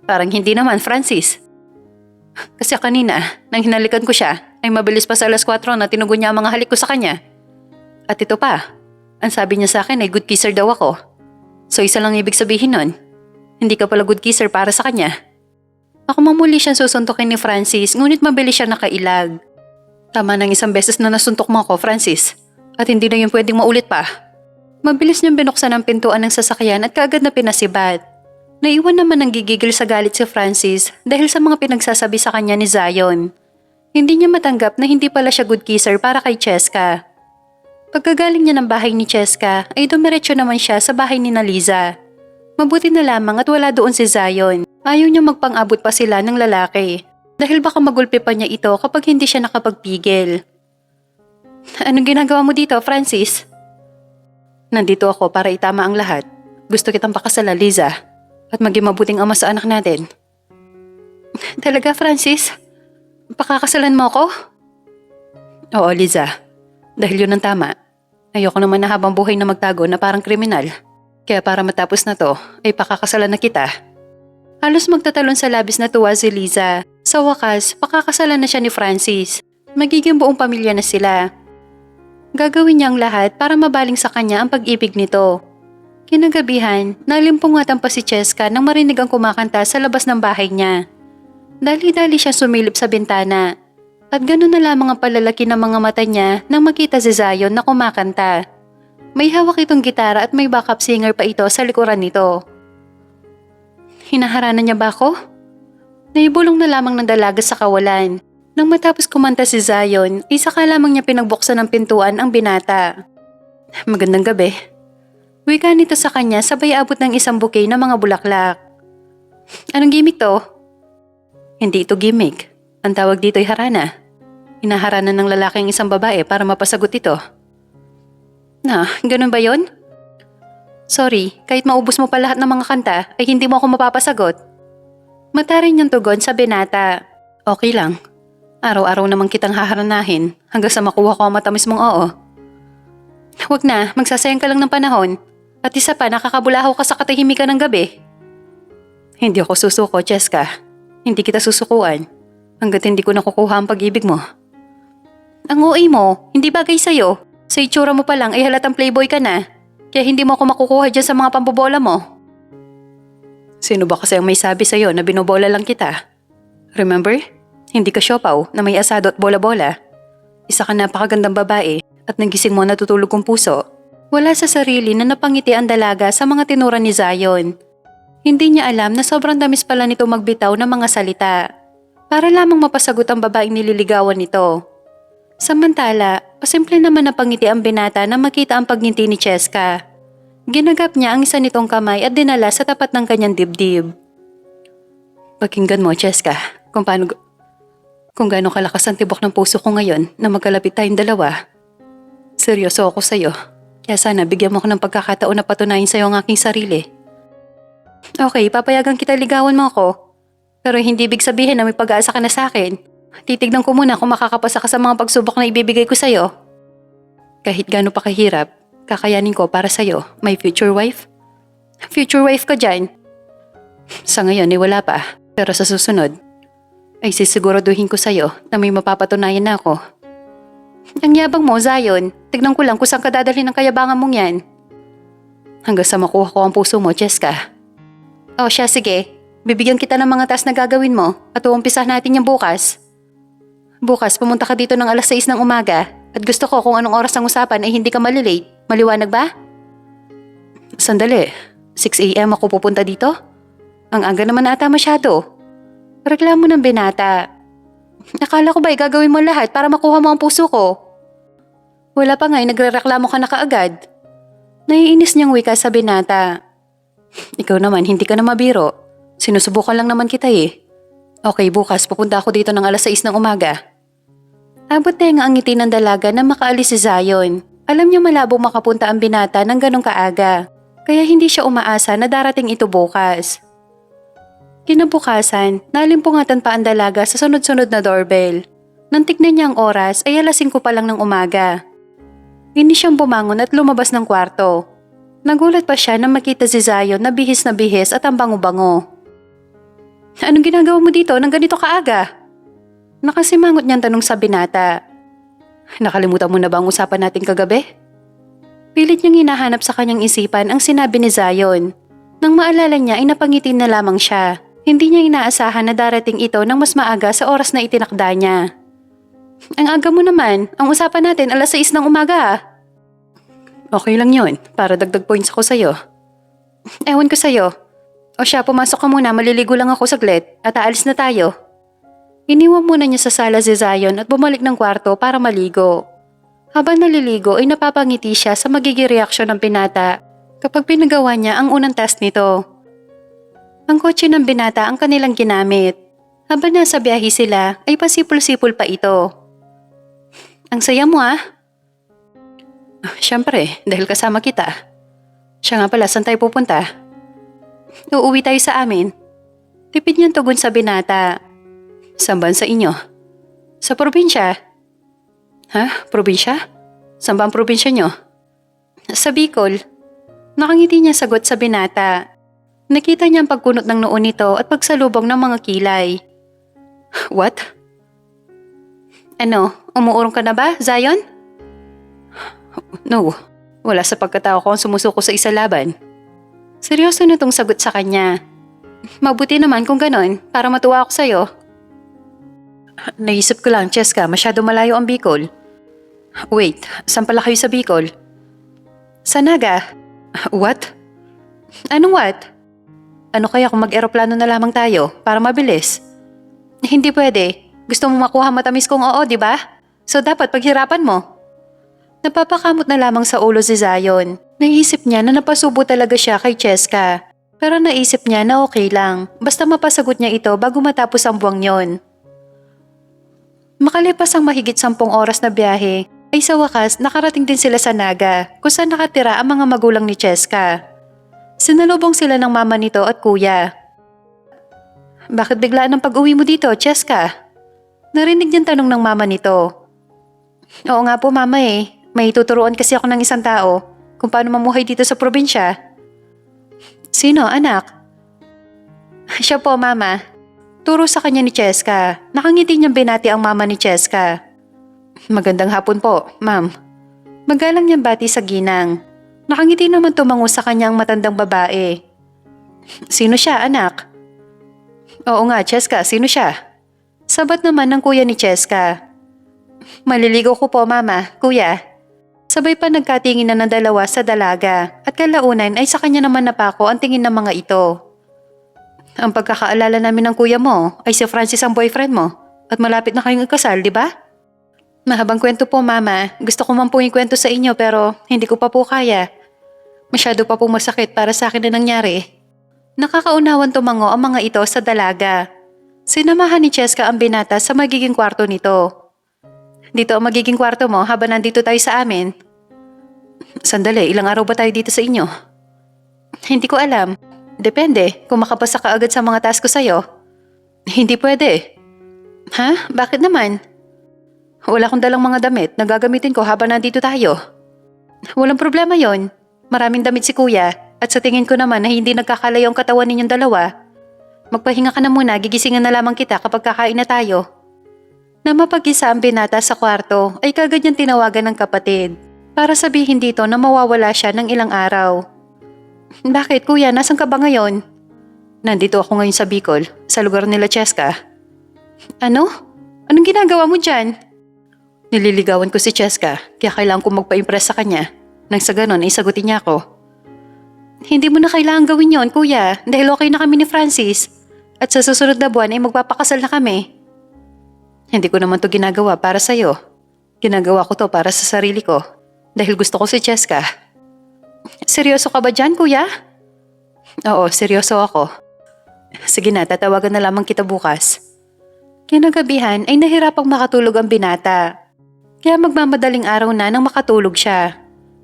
Parang hindi naman, Francis. Kasi kanina, nang hinalikan ko siya, ay mabilis pa sa alas 4 na tinugon niya ang mga halik ko sa kanya. At ito pa, ang sabi niya sa akin ay good kisser daw ako. So isa lang ibig sabihin nun. Hindi ka pala good kisser para sa kanya. Ako mamuli siyang susuntokin ni Francis, ngunit mabilis siya nakailag. Tama ng isang beses na nasuntok mo ako, Francis. At hindi na yun pwedeng maulit pa. Mabilis niyang binuksan ang pintuan ng sasakyan at kaagad na pinasibat. Naiwan naman ng gigigil sa galit si Francis dahil sa mga pinagsasabi sa kanya ni Zion. Hindi niya matanggap na hindi pala siya good kisser para kay Cheska. Pagkagaling niya ng bahay ni Cheska ay dumiretso naman siya sa bahay ni Liza. Mabuti na lamang at wala doon si Zion. Ayaw niya magpang-abot pa sila ng lalaki dahil baka magulpi pa niya ito kapag hindi siya nakapagpigil. Anong ginagawa mo dito, Francis? Nandito ako para itama ang lahat. Gusto kitang pakasalan, Liza, at maging mabuting ama sa anak natin. Talaga, Francis? Pakakasalan mo ako? Oo, Liza. Dahil yun ang tama. Ayoko naman na habang buhay na magtago na parang kriminal. Kaya para matapos na to, ay pakakasalan na kita. Halos magtatalon sa labis na tuwa si Liza. Sa wakas, pakakasalan na siya ni Francis. Magiging buong pamilya na sila. Gagawin niya ang lahat para mabaling sa kanya ang pag-ibig nito. Kinagabihan, nalimpungatan pa si Cheska nang marinig ang kumakanta sa labas ng bahay niya. Dali-dali siya sumilip sa bintana. At gano'n na lamang ang palalaki ng mga mata niya nang makita si Zion na kumakanta. May hawak itong gitara at may backup singer pa ito sa likuran nito. Hinaharanan niya ba ako? Naibulong na lamang ng dalaga sa kawalan. Nang matapos kumanta si Zion, ay saka lamang niya pinagbuksan ng pintuan ang binata. Magandang gabi. Wika nito sa kanya sabay abot ng isang bouquet ng mga bulaklak. Anong gimmick to? Hindi ito gimmick. Ang tawag dito ay harana. Hinaharanan ng lalaki ang isang babae para mapasagot ito. Na, ganun ba yon? Sorry, kahit maubos mo pa lahat ng mga kanta ay hindi mo ako mapapasagot. Matarin yung tugon sa binata. Okay lang. Araw-araw namang kitang haharanahin hanggang sa makuha ko ang matamis mong oo. Huwag na, magsasayang ka lang ng panahon. At isa pa, nakakabulahaw ka sa katahimikan ng gabi. Hindi ako susuko, Cheska. Hindi kita susukuan. Hanggat hindi ko nakukuha ang pag-ibig mo. Ang OA mo, hindi bagay sa'yo. Sa itsura mo pa lang ay halatang playboy ka na. Kaya hindi mo ako makukuha dyan sa mga pambobola mo. Sino ba kasi ang may sabi sa'yo na binobola lang kita? Remember? Hindi ka siopaw na may asado at bola-bola. Isa ka napakagandang babae at nagising mo natutulog kong puso. Wala sa sarili na napangiti ang dalaga sa mga tinura ni Zion. Hindi niya alam na sobrang damis pala nito magbitaw ng mga salita. Para lamang mapasagot ang babaeng nililigawan nito. Samantala, pasimple naman na pangiti ang binata na makita ang pagngiti ni Cheska. Ginagap niya ang isa nitong kamay at dinala sa tapat ng kanyang dibdib. Pakinggan mo, Cheska, kung gaano kalakas ang tibok ng puso ko ngayon na magkalapit tayong dalawa. Seryoso ako sa'yo, kaya sana bigyan mo ko ng pagkakataon na patunayan sa'yo ang aking sarili. Okay, papayagan kita ligawan mo ako, pero hindi ibig sabihin na may pag-aasa ka na sa akin. Titignan ko muna kung makakapasa ka sa mga pagsubok na ibibigay ko sa'yo. Kahit gaano pa kahirap, kakayanin ko para sa'yo, my future wife. Future wife ka dyan. Sa ngayon wala pa, pero sa susunod, ay sisiguraduhin ko sa'yo na may mapapatunayan na ako. Ang yabang mo, Zion. Tignan ko lang kung saan ka dadalhin ng kayabangan mong yan. Hanggang sa makuha ko ang puso mo, Cheska. O siya, sige. Bibigyan kita ng mga task na gagawin mo at uumpisahan natin yung bukas. Bukas, pumunta ka dito ng alas 6 ng umaga at gusto ko kung anong oras ang usapan ay hindi ka malilate. Maliwanag ba? Sandali. 6 a.m. ako pupunta dito? Ang aga naman ata masyado. Reklamo ng binata. Akala ko ba gagawin mo lahat para makuha mo ang puso ko? Wala pa nga nagrereklamo ka na kaagad. Naiinis niyang wika sa binata. Ikaw naman, hindi ka na mabiro. Sinusubukan lang naman kita eh. Okay, bukas pupunta ako dito ng alas 6 ng umaga. Abot na ang ngiti ng dalaga na makaalis si Zion. Alam niya malabo makapunta ang binata ng ganong kaaga. Kaya hindi siya umaasa na darating ito bukas. Kinabukasan, nalimpungatan pa ang dalaga sa sunod-sunod na doorbell. Nang tignan niya ang oras ay alas 5 pa lang ng umaga. Hindi siyang bumangon at lumabas ng kwarto. Nagulat pa siya nang makita si Zion na bihis at ang bango-bango. Anong ginagawa mo dito nang ganito kaaga? Nakasimangot niyang tanong sa binata. Nakalimutan mo na ba ang usapan natin kagabi? Pilit niyang hinahanap sa kanyang isipan ang sinabi ni Zion. Nang maalala niya ay napangitin na lamang siya. Hindi niya inaasahan na darating ito ng mas maaga sa oras na itinakda niya. Ang aga mo naman, ang usapan natin alas 6 ng umaga. Okay lang yun, para dagdag points ako sa'yo. Ewan ko sa'yo. O siya, pumasok ka muna, maliligo lang ako saglit at aalis na tayo. Iniwan muna niya sa sala si Zion at bumalik ng kwarto para maligo. Habang naliligo ay napapangiti siya sa magiging reaksyon ng binata kapag pinagawa niya ang unang task nito. Ang kotse ng binata ang kanilang ginamit. Habang nasa biyahe sila ay pasipol-sipol pa ito. Ang saya mo ah. Siyempre, dahil kasama kita. Siya nga pala, saan tayo pupunta? Uuwi tayo sa amin. Tipid niyang tugon sa binata. Saan bansa inyo? Sa probinsya. Ha? Probinsya? Saan ba ang probinsya nyo? Sa Bicol. Nakangiti niya sagot sa binata. Nakita niya ang pagkunot ng noo nito at pagsalubong ng mga kilay. What? Ano? Umuurong ka na ba, Zion? No. Wala sa pagkatao ko ang sumusuko sa isa laban. Seryoso na tong sagot sa kanya. Mabuti naman kung ganon para matuwa ako sa'yo. Naisip ko lang, Cheska, masyado malayo ang Bicol. Wait, saan pala kayo sa Bicol? Sa Naga. What? Anong what? Ano kaya kung mag-eroplano na lamang tayo para mabilis? Hindi pwede. Gusto mo makuha matamis kong oo, di ba? So dapat paghirapan mo. Napapakamot na lamang sa ulo si Zion. Naisip niya na napasubo talaga siya kay Cheska. Pero naisip niya na okay lang, basta mapasagot niya ito bago matapos ang buwang yon. Makalipas ang mahigit 10 oras na biyahe, ay sa wakas nakarating din sila sa Naga kung saan nakatira ang mga magulang ni Cheska. Sinalubong sila ng mama nito at kuya. Bakit biglaan ang pag-uwi mo dito, Cheska? Narinig niyang tanong ng mama nito. Oo nga po mama eh, may tuturuan kasi ako ng isang tao kung paano mamuhay dito sa probinsya. Sino, anak? Siya po, mama. Turo sa kanya ni Cheska. Nakangiti niyang binati ang mama ni Cheska. Magandang hapon po, ma'am. Magalang niyang bati sa ginang. Nakangiti naman tumango sa kanya ang matandang babae. Sino siya, anak? Oo nga, Cheska, sino siya? Sabat naman ng kuya ni Cheska. Maliligo ko po, mama, kuya. Sabay pa nagkatingin na ng dalawa sa dalaga at kalaunan ay sa kanya naman napako ang tingin ng mga ito. Ang pagkakaalala namin ng kuya mo ay si Francis ang boyfriend mo at malapit na kayong ikasal, di ba? Mahabang kwento po, Mama. Gusto ko man pong ikwento sa inyo pero hindi ko pa po kaya. Masyado pa pong masakit para sa akin na nangyari. Nakakaunawan tumango ang mga ito sa dalaga. Sinamahan ni Cheska ang binata sa magiging kwarto nito. Dito ang magiging kwarto mo habang nandito tayo sa amin. Sandali, ilang araw ba tayo dito sa inyo? Hindi ko alam. Depende kung makapasa ka agad sa mga task ko sa'yo. Hindi pwede. Ha? Bakit naman? Wala akong dalang mga damit na gagamitin ko habang nandito tayo. Walang problema yon. Maraming damit si kuya at sa tingin ko naman na hindi nagkakalayo ang katawan ninyong dalawa. Magpahinga ka na muna, gigisingan na lamang kita kapag kakain na tayo. Na mapag-isa ang binata sa kwarto ay kagad niyang tinawagan ng kapatid para sabihin dito na mawawala siya ng ilang araw. Bakit kuya, nasan ka ba ngayon? Nandito ako ngayon sa Bicol, sa lugar nila Cheska. Ano? Anong ginagawa mo dyan? Nililigawan ko si Cheska, kaya kailangan ko magpa-impress sa kanya. Nang sa ganon ay sagutin niya ako. Hindi mo na kailangan gawin yon, kuya, dahil okay na kami ni Francis. At sa susunod na buwan ay magpapakasal na kami. Hindi ko naman to ginagawa para sa'yo. Ginagawa ko to para sa sarili ko, dahil gusto ko si Cheska. Seryoso ka ba dyan, kuya? Oo, seryoso ako. Sige na, tatawagan na lamang kita bukas. Kinagabihan ay nahirapang makatulog ang binata. Kaya magmamadaling araw na nang makatulog siya.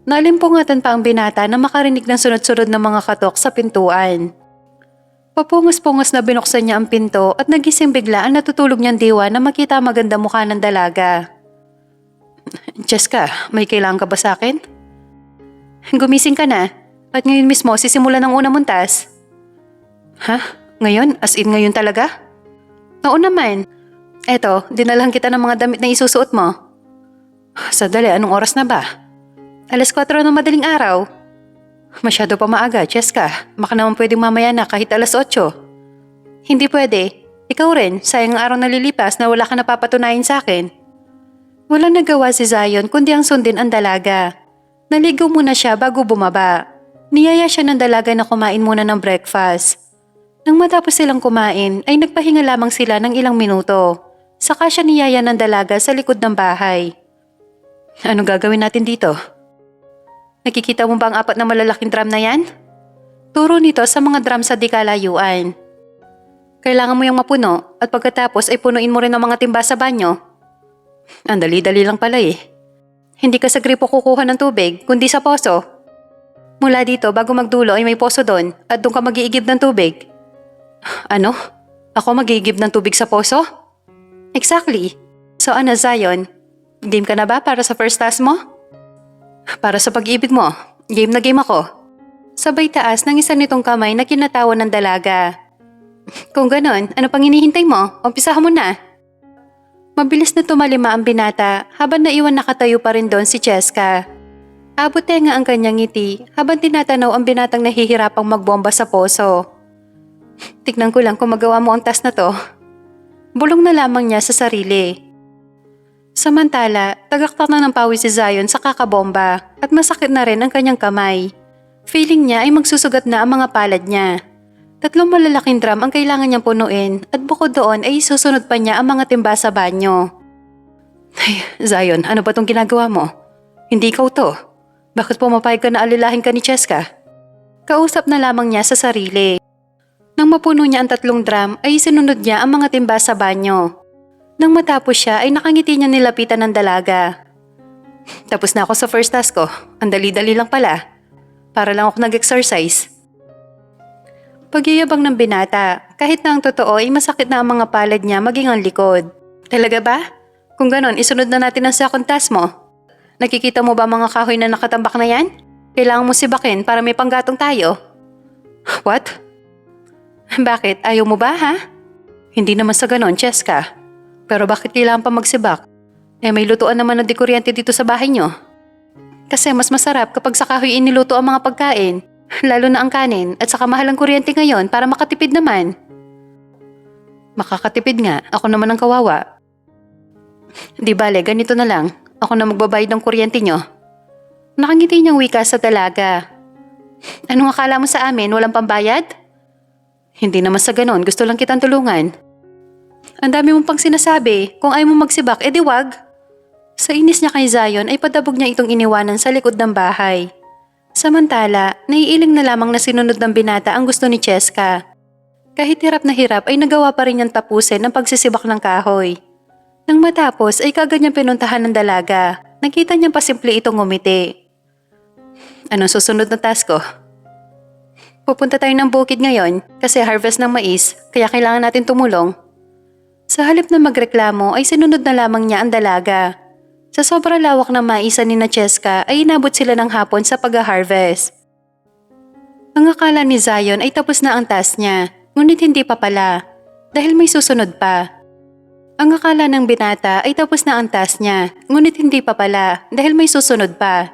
Nalimpungatan pa ang binata na makarinig ng sunod-sunod na mga katok sa pintuan. Papungas-pungas na binuksan niya ang pinto at nagising bigla ang natutulog niyang diwa na makita maganda mukha ng dalaga. Cheska, may kailangan ka ba sa akin? Gumising ka na at ngayon mismo sisimulan ang unang muntas. Ha? Ngayon? As in ngayon talaga? Oo naman. Eto, dinalhan kita ng mga damit na isusuot mo. Sadali, anong oras na ba? 4:00 ng madaling araw. Masyado pa maaga, Cheska. Baka naman pwedeng mamaya na kahit 8:00. Hindi pwede. Ikaw rin, sayang ang araw na lilipas na wala ka napapatunayan sa akin. Walang nagawa si Zion kundi ang sundin ang dalaga. Naligaw muna siya bago bumaba. Niyaya siya ng dalaga na kumain muna ng breakfast. Nang matapos silang kumain ay nagpahinga lamang sila ng ilang minuto. Saka siya niyaya ng dalaga sa likod ng bahay. Anong gagawin natin dito? Nakikita mo ba ang 4 na malalaking drum na yan? Turo nito sa mga drum sa di kalayuan. Kailangan mo yung mapuno at pagkatapos ay punuin mo rin ang mga timba sa banyo. Ang dali-dali lang pala eh. Hindi ka sa gripo kukuha ng tubig, kundi sa poso. Mula dito bago magdulo ay may poso doon at doon ka mag-iigib ng tubig. Ano? Ako mag-iigib ng tubig sa poso? Exactly. So ano, Zion? Game ka na ba para sa first task mo? Para sa pag-ibig mo, game na game ako. Sabay taas ng isa nitong kamay na kinatawan ng dalaga. Kung ganon, ano pang hinihintay mo? Umpisahan mo na. Mabilis na tumalima ang binata habang naiwan nakatayo pa rin doon si Cheska. Abot tenga ang kanyang ngiti habang tinatanaw ang binatang nahihirapang magbomba sa poso. Tignan ko lang kung magawa mo ang task na to. Bulong na lamang niya sa sarili. Samantala, tagaktak na ng pawis si Zion sa kakabomba at masakit na rin ang kanyang kamay. Feeling niya ay magsusugat na ang mga palad niya. 3 malalaking drum ang kailangan niyang punuin at bukod doon ay susunod pa niya ang mga timba sa banyo. Ay, Zion, ano ba tong ginagawa mo? Hindi ikaw to. Bakit pumapayag ka na alilahin ka ni Cheska? Kausap na lamang niya sa sarili. Nang mapuno niya ang 3 drum ay sinunod niya ang mga timba sa banyo. Nang matapos siya ay nakangiti niya nilapitan ng dalaga. Tapos na ako sa first task ko. Ang dali-dali lang pala. Para lang ako nag-exercise. Pagyayabang ng binata, kahit na ang totoo ay masakit na ang mga palad niya maging ang likod. Talaga ba? Kung ganon, isunod na natin ang second task mo. Nakikita mo ba mga kahoy na nakatambak na yan? Kailangan mo sibakin para may panggatong tayo. What? Bakit? Ayaw mo ba, ha? Hindi naman sa ganon, Cheska. Pero bakit kailangan pa magsibak? May lutuan naman na dekuryente dito sa bahay nyo. Kasi mas masarap kapag sa kahoy iniluto ang mga pagkain. Lalo na ang kanin at saka mahal ang kuryente ngayon para makatipid naman. Makakatipid nga, ako naman ang kawawa. Di bale, ganito na lang. Ako na magbabayad ng kuryente nyo. Nakangiti niyang wika sa dalaga. Anong akala mo sa amin, walang pambayad? Hindi naman sa ganon, gusto lang kitang tulungan. Ang dami mong pang sinasabi, kung ayaw mo magsibak, edi wag. Sa inis niya kay Zion ay padabog niya itong iniwanan sa likod ng bahay. Samantala, naiiling na lamang na sinunod ng binata ang gusto ni Cheska. Kahit hirap na hirap ay nagawa pa rin niyang tapusin ang pagsisibak ng kahoy. Nang matapos ay kagad pinuntahan ng dalaga. Nakita niyang pasimple itong ngumiti. Anong susunod na task ko? Pupunta tayo ng bukid ngayon kasi harvest ng mais kaya kailangan natin tumulong. Sa halip na magreklamo ay sinunod na lamang niya ang dalaga. Sa sobrang lawak ng maisan ni Cheska ay inabot sila ng hapon sa pag-harvest. Ang akala ni Zion ay tapos na ang task niya, ngunit hindi pa pala, dahil may susunod pa. Ang akala ng binata ay tapos na ang task niya, ngunit hindi pa pala, dahil may susunod pa.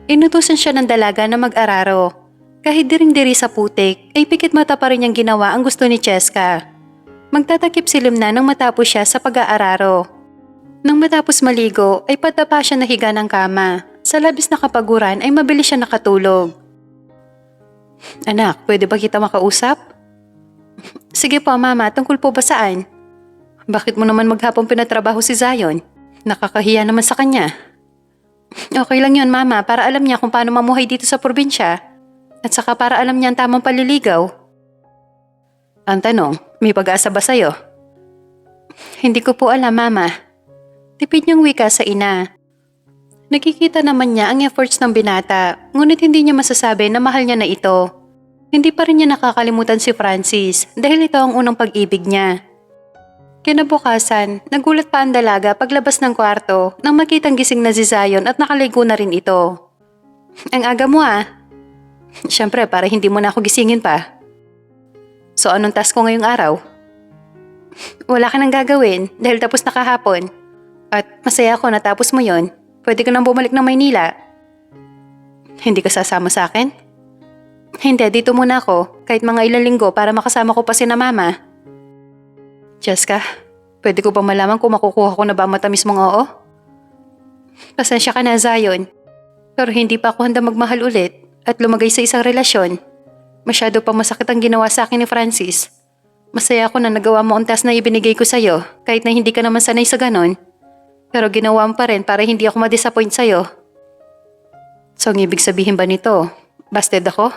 Inutusan siya ng dalaga na mag-araro. Kahit diring-diri sa putik, ay pikit mata pa rin niyang ginawa ang gusto ni Cheska. Magtatakip silim na nang matapos siya sa pag-aararo. Nang matapos maligo ay patapa siya na higa ng kama. Sa labis na kapaguran ay mabilis siya nakatulog. Anak, pwede ba kita makausap? Sige po mama, tungkol po ba saan? Bakit mo naman maghapong pinatrabaho si Zion? Nakakahiya naman sa kanya. Okay lang yun mama, para alam niya kung paano mamuhay dito sa probinsya. At saka para alam niya ang tamang paliligaw. Ang tanong, may pag-asa ba sa'yo? Hindi ko po alam mama. Tipid niyang wika sa ina. Nakikita naman niya ang efforts ng binata, ngunit hindi niya masasabi na mahal niya na ito. Hindi pa rin niya nakakalimutan si Francis dahil ito ang unang pag-ibig niya. Kinabukasan, nagulat pa ang dalaga paglabas ng kwarto nang makitang gising na si Zion at nakaligo na rin ito. Ang aga mo ah. Siyempre para hindi mo na ako gisingin pa. So anong task ko ngayong araw? Wala ka nang gagawin dahil tapos na kahapon. At masaya ako natapos mo yon. Pwede ka nang bumalik ng Maynila. Hindi ka sasama sa akin? Hindi, dito muna ako. Kahit mga ilang linggo para makasama ko pa si na mama. Cheska, pwede ko ba malaman kung makukuha ko na ba matamis mong oo? Pasensya ka na, Zion. Pero hindi pa ako handa magmahal ulit at lumagay sa isang relasyon. Masyado pa masakit ang ginawa sa akin ni Francis. Masaya ako na nagawa mo ang task na ibinigay ko sa'yo kahit na hindi ka naman sanay sa ganon. Pero ginawa mo pa rin para hindi ako ma-disappoint sa'yo. So ang ibig sabihin ba nito? Busted ako?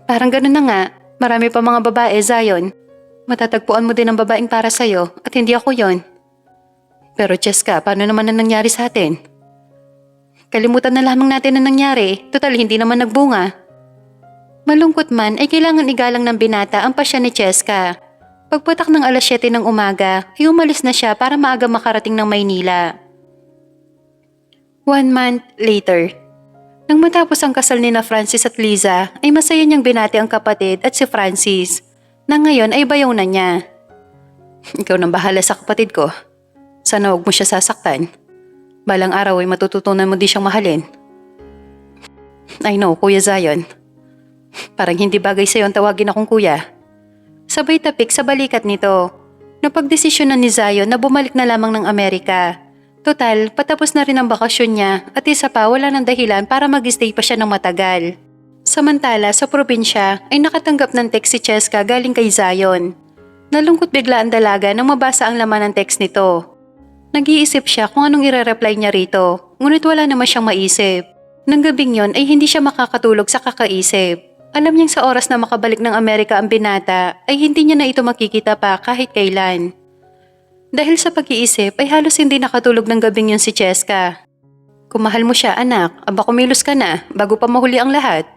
Parang ganun na nga. Marami pa mga babae, Zion. Matatagpuan mo din ang babaeng para sa'yo at hindi ako yon. Pero Cheska, paano naman na nangyari sa atin? Kalimutan na lamang natin na nangyari. Total, hindi naman nagbunga. Malungkot man ay kailangan igalang ng binata ang pasya ni Cheska. Pagpatak ng 7:00 ng umaga, ay umalis na siya para maaga makarating ng Maynila. 1 month later. Nang matapos ang kasal ni na Francis at Liza, ay masaya niyang binati ang kapatid at si Francis, na ngayon ay bayaw na niya. Ikaw nang bahala sa kapatid ko. Sana huwag mo siya sasaktan. Balang araw ay matututunan mo di siyang mahalin. I know, Kuya Zion. Parang hindi bagay sa'yo ang tawagin akong kuya. Sabay tapik sa balikat nito. Napagdesisyonan ni Zion na bumalik na lamang ng Amerika. Total, patapos na rin ang bakasyon niya at isa pa wala ng dahilan para mag-stay pa siya ng matagal. Samantala sa probinsya ay nakatanggap ng text si Cheska galing kay Zion. Nalungkot bigla ang dalaga nang mabasa ang laman ng text nito. Nag-iisip siya kung anong ire-reply niya rito, ngunit wala naman siyang maisip. Nang gabing yon ay hindi siya makakatulog sa kakaisip. Alam niyang sa oras na makabalik ng Amerika ang binata ay hindi niya na ito makikita pa kahit kailan. Dahil sa pag-iisip ay halos hindi nakatulog ng gabing yun si Cheska. Kung mahal mo siya anak, aba kumilos ka na bago pa mahuli ang lahat.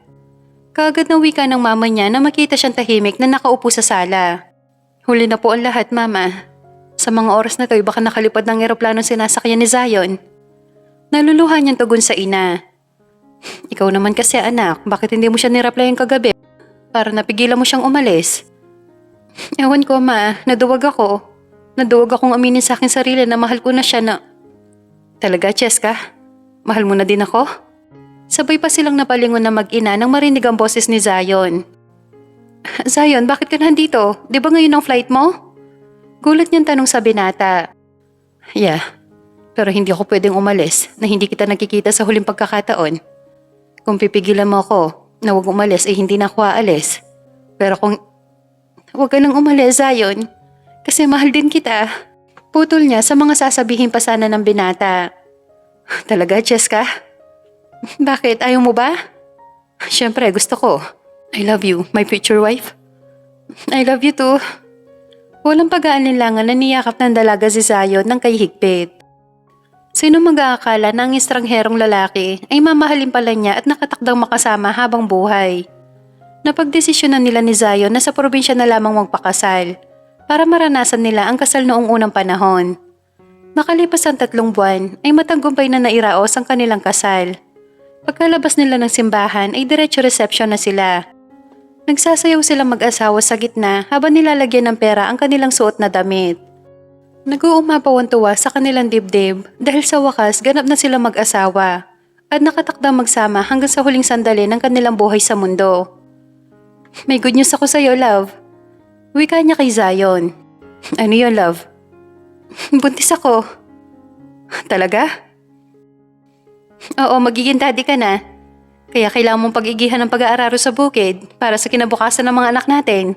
Kaagad na wika ng mama niya na makita siyang tahimik na nakaupo sa sala. Huli na po ang lahat mama. Sa mga oras na to ay baka nakalipad ng eroplanong sinasakyan ni Zion. Naluluha niyang tugon sa ina. Ikaw naman kasi anak, bakit hindi mo siya nireplyan kagabi? Para napigilan mo siyang umalis. Ewan ko ma, naduwag ako. Naduwag akong aminin sa aking sarili na mahal ko na siya na... Talaga Cheska? Mahal mo na din ako? Sabay pa silang napalingon na mag-ina nang marinig ang boses ni Zion. Zion, bakit ka nandito? Di ba ngayon ang flight mo? Gulat niyang tanong sa binata. Yeah, pero hindi ako pwedeng umalis na hindi kita nakikita sa huling pagkakataon. Kung pipigilan mo ako na huwag umalis hindi na ako aalis. Pero kung huwag ka nang umalis, Zion, kasi mahal din kita. Putol niya sa mga sasabihin pa sana ng binata. Talaga, Cheska? Bakit? Ayaw mo ba? Siyempre, gusto ko. I love you, my future wife. I love you too. Walang pag-aalinlangan na niyakap ng dalaga si Zion ng kay higpit. Sino mag-aakala na ang estrangherong lalaki ay mamahalin pala niya at nakatakdang makasama habang buhay? Napagdesisyonan nila ni Zion na sa probinsya na lamang magpakasal para maranasan nila ang kasal noong unang panahon. Makalipas ang 3 buwan ay matagumpay na nairaos ang kanilang kasal. Pagkalabas nila ng simbahan ay diretso reception na sila. Nagsasayaw silang mag-asawa sa gitna habang nilalagyan ng pera ang kanilang suot na damit. Nag-uumapaw ang tuwa sa kanilang dibdib dahil sa wakas ganap na sila mag-asawa at nakatakdang magsama hanggang sa huling sandali ng kanilang buhay sa mundo. May good news ako sa'yo, love. Wika niya kay Zion. Ano yun, love? Buntis ako. Talaga? Oo, magiging daddy ka na. Kaya kailangan mong pag-igihan ng pag-aararo sa bukid para sa kinabukasan ng mga anak natin.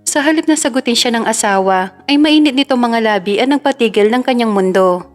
Sa halip na sagutin siya ng asawa, ay mainit nito mga labi at nagpatigil ng kanyang mundo.